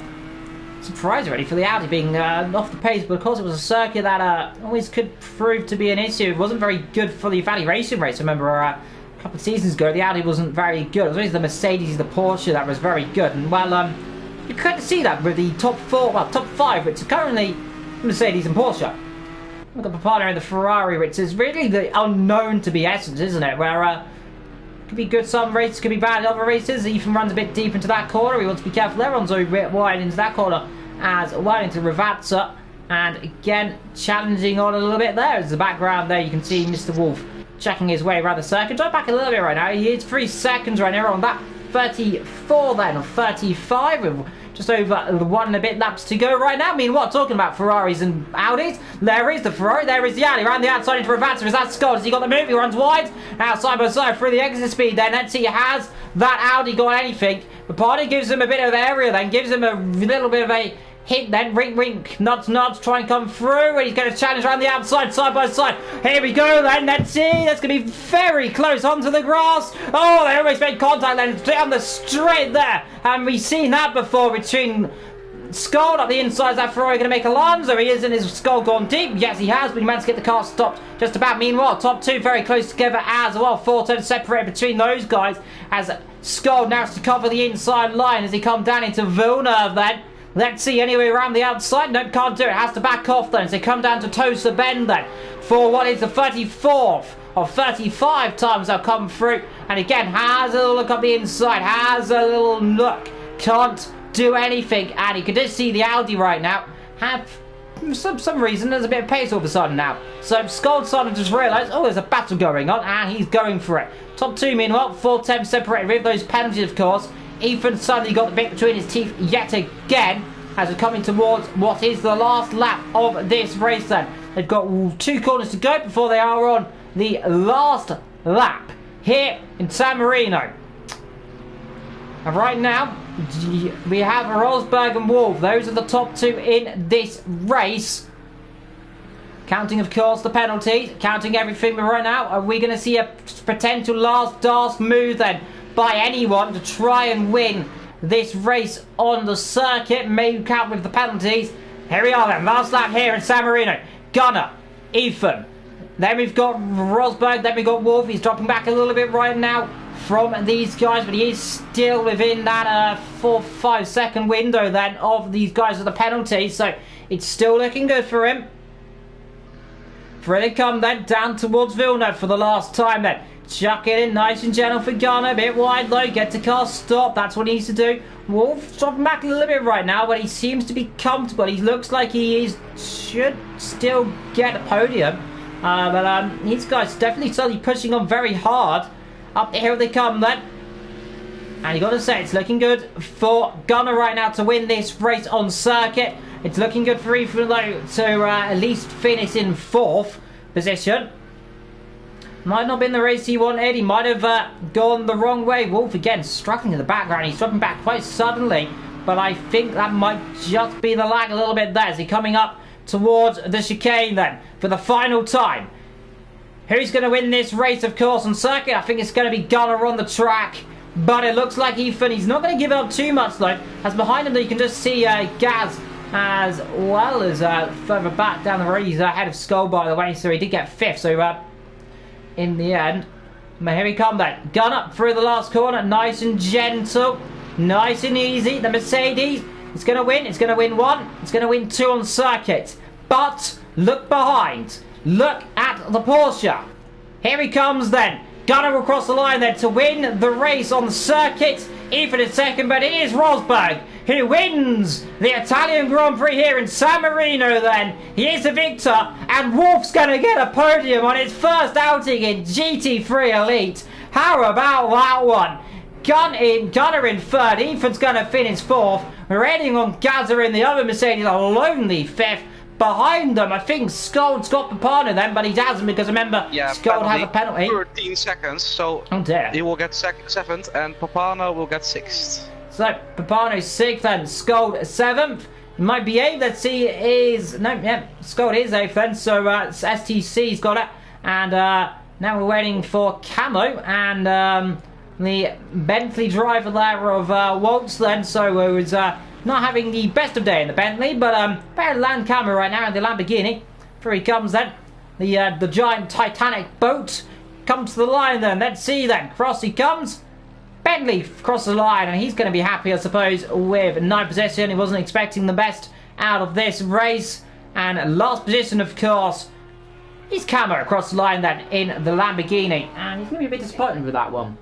surprise really for the Audi being off the pace, but of course it was a circuit that always could prove to be an issue. It wasn't very good for the Valley Racing race. I remember a couple of seasons ago the Audi wasn't very good. It was always the Mercedes, the Porsche that was very good, and well, you could see that with the top 5, which are currently Mercedes and Porsche. We've got Papano in the Ferrari, which is really the unknown to be essence, isn't it? Where could be good some races, could be bad in other races. Ethan runs a bit deep into that corner. He wants to be careful there. Runs a bit wide into that corner as well into Ravazza. And again, challenging on a little bit there. As the background there, you can see Mr. Wolf checking his way around the circuit. Drop back a little bit right now. He is 3 seconds right now on that 34 then, or 35 with just over the 1 and a bit laps to go right now. I mean, what? Talking about Ferraris and Audis. There is the Ferrari, there is the Audi. Around the outside into Ravazza. Is that Scott? Has he got the move? He runs wide. Now side by side through the exit speed then. Let's see, has that Audi got anything? The party gives him a bit of area then. Gives him a little bit of a hint then, wink wink, nuts nuts, try and come through, and he's going to challenge around the outside, side by side. Here we go then, let's see, that's going to be very close onto the grass. Oh, they almost made contact then, down the straight there, and we've seen that before between Skull up the inside. Is that Ferrari going to make Alonso? He isn't. His Skull gone deep? Yes, he has, but he managed to get the car stopped just about. Meanwhile, top 2 very close together as well. 4 turns separated between those guys as Skull now has to cover the inside line as he comes down into Villeneuve then. Let's see, anyway, around the outside. Nope, can't do it. Has to back off then. So they come down to Tosa Bend then for what is the 34th of 35 times they'll come through. And again, has a little look up the inside. Has a little look. Can't do anything. And you can just see the Audi right now have some reason there's a bit of pace all of a sudden now. So Skull suddenly just realised, oh, there's a battle going on, and he's going for it. Top 2 meanwhile, 4 temps separated with those penalties, of course. Ethan suddenly got the bit between his teeth yet again as we're coming towards what is the last lap of this race then. They've got 2 corners to go before they are on the last lap here in San Marino. And right now, we have Rosberg and Wolf. Those are the top 2 in this race. Counting, of course, the penalties, counting everything right now. Are we going to see a potential last gasp move then by anyone to try and win this race on the circuit? Maybe count with the penalties. Here we are then, last lap here in San Marino. Gunnar, Ethan, then we've got Rosberg, then we've got Wolf. He's dropping back a little bit right now from these guys, but he is still within that 4-5 second window then of these guys with the penalties, so it's still looking good for him. For they come then down towards Villeneuve for the last time then. Chuck it in nice and gentle for Gunner. A bit wide low. Get the car stopped. That's what he needs to do. Wolf dropping back a little bit right now, but he seems to be comfortable. He looks like should still get a podium. But these guys definitely suddenly pushing on very hard. Up the hill they come then. And you got to say, it's looking good for Gunner right now to win this race on circuit. It's looking good for Ethan though to at least finish in 4th position. Might not have been the race he wanted. He might have gone the wrong way. Wolf again struggling in the background. He's dropping back quite suddenly. But I think that might just be the lag a little bit there. Is he coming up towards the chicane then for the final time? Who's going to win this race, of course, on circuit? I think it's going to be Gunner on the track. But it looks like Ethan, he's not going to give it up too much though. As behind him, you can just see Gaz as well as further back down the road. He's ahead of Skull, by the way, so he did get 5th. So in the end, but here we come then. Gun up through the last corner, nice and gentle, nice and easy. The Mercedes is going to win. It's going to win 1. It's going to win 2 on circuit. But look behind. Look at the Porsche. Here he comes then. Gunner will cross the line then to win the race on the circuit. Ethan in second, but it is Rosberg He wins the Italian Grand Prix here in San Marino then. He is the victor, and Wolf's going to get a podium on his first outing in GT3 Elite. How about that one? Gunner in third, Ethan's going to finish fourth. Redding on Gaza in the other Mercedes, a lonely fifth. Behind them, I think Skold's got Papano then, but he hasn't because remember, Skold has a penalty. 13 seconds, so he will get seventh, and Papano will get sixth. So Papano's sixth and Skold seventh. Might be eighth. Let's see. Skold is eighth then. So STC's got it, and now we're waiting for Camo and the Bentley driver there of Waltz then. So it was not having the best of day in the Bentley, but better land Camo right now in the Lamborghini. Here he comes then. The giant Titanic boat comes to the line then. Let's see then. Cross he comes. Bentley across the line, and he's going to be happy, I suppose, with 9th position. He wasn't expecting the best out of this race. And last position, of course, is Camo across the line then in the Lamborghini. And he's going to be a bit disappointed with that one.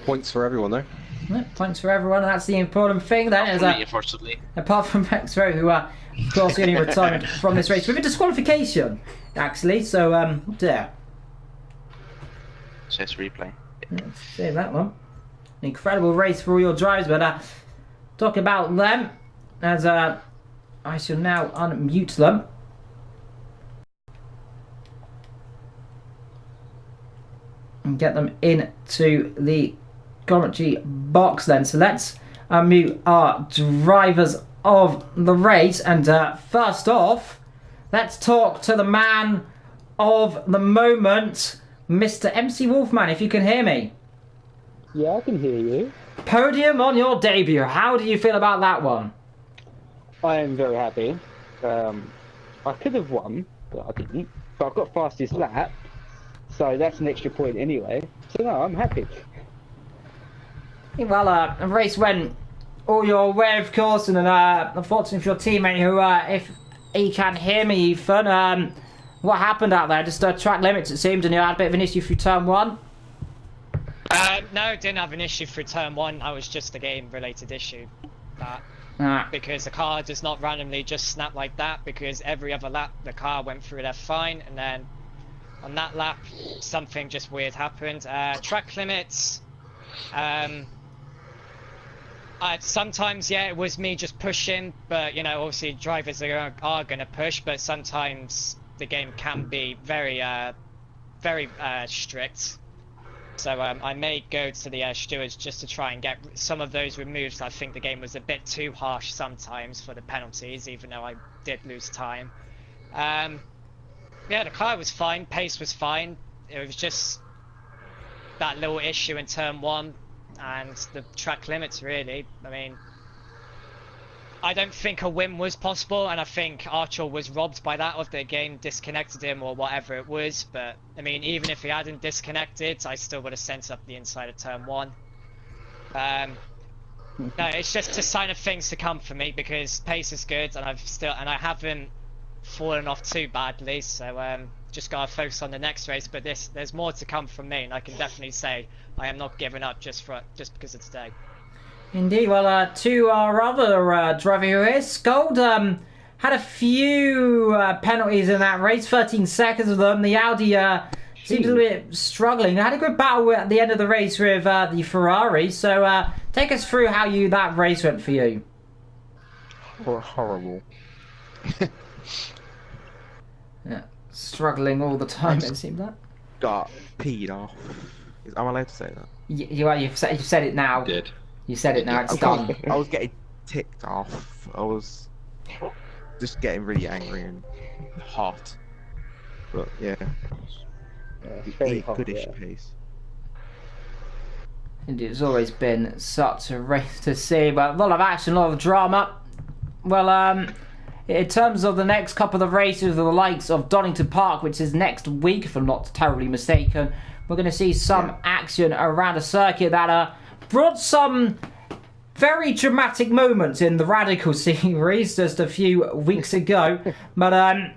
Points for everyone, though. Yeah, points for everyone, and that's the important thing then. Unfortunately. Apart from Max Rowe, who, of course, getting retired from this race with a disqualification, actually. So, there. Says replay. Let's see that one. An incredible race for all your drivers, but talk about them as I shall now unmute them. And get them into the commentary box then. So let's unmute our drivers of the race. And first off, let's talk to the man of the moment, Mr. MC Wolfman, if you can hear me. Yeah, I can hear you. Podium on your debut. How do you feel about that one? I am very happy. I could have won, but I didn't. But I've got fastest lap, so that's an extra point anyway. So no, I'm happy. Well, a race went all your way, of course, and unfortunately for your teammate, who, if he can hear me, Ethan, what happened out there? Just track limits, it seemed, and you had a bit of an issue through turn one? No, didn't have an issue through turn one. That was just a game-related issue. Because the car does not randomly just snap like that, because every other lap the car went through there fine, and then on that lap something just weird happened. Track limits, sometimes, yeah, it was me just pushing, but you know, obviously drivers are going to push, but sometimes the game can be very strict. So I may go to the stewards just to try and get some of those removed. I think the game was a bit too harsh sometimes for the penalties, even though I did lose time. Yeah, the car was fine, pace was fine. It was just that little issue in turn one and the track limits, really. I mean, I don't think a win was possible, and I think Archer was robbed by that, or the game disconnected him or whatever it was. But I mean, even if he hadn't disconnected, I still would have sent up the inside of turn one. No, it's just a sign of things to come for me, because pace is good, and I haven't fallen off too badly. So just gotta focus on the next race. But there's more to come from me, and I can definitely say I am not giving up just because of today. Indeed. Well, to our other driver who is Skold, had a few penalties in that race, 13 seconds of them. The Audi seems a little bit struggling. Had a good battle at the end of the race with the Ferrari. So take us through how that race went for you. Horrible. Yeah, struggling all the time, it seemed like. Got peed off. Am I allowed to say that? You've said it now. Did. You said it now, it's done. I was getting ticked off. I was just getting really angry and hot. But yeah, Very hot, goodish yeah. pace. Indeed, it's always been such a race to see, but a lot of action, a lot of drama. Well, in terms of the next couple of races, the likes of Donington Park, which is next week, if I'm not terribly mistaken, we're going to see some action around a circuit that brought some very dramatic moments in the Radical series just a few weeks ago. But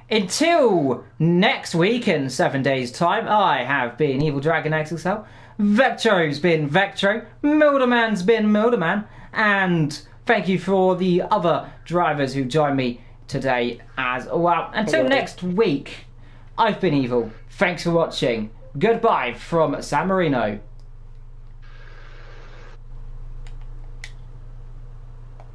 until next week, in 7 days' time, I have been Evil Dragon XXL. Vectro's been Vectro, Milderman's been Milderman, and thank you for the other drivers who joined me today as well. Until next week, I've been Evil. Thanks for watching. Goodbye from San Marino.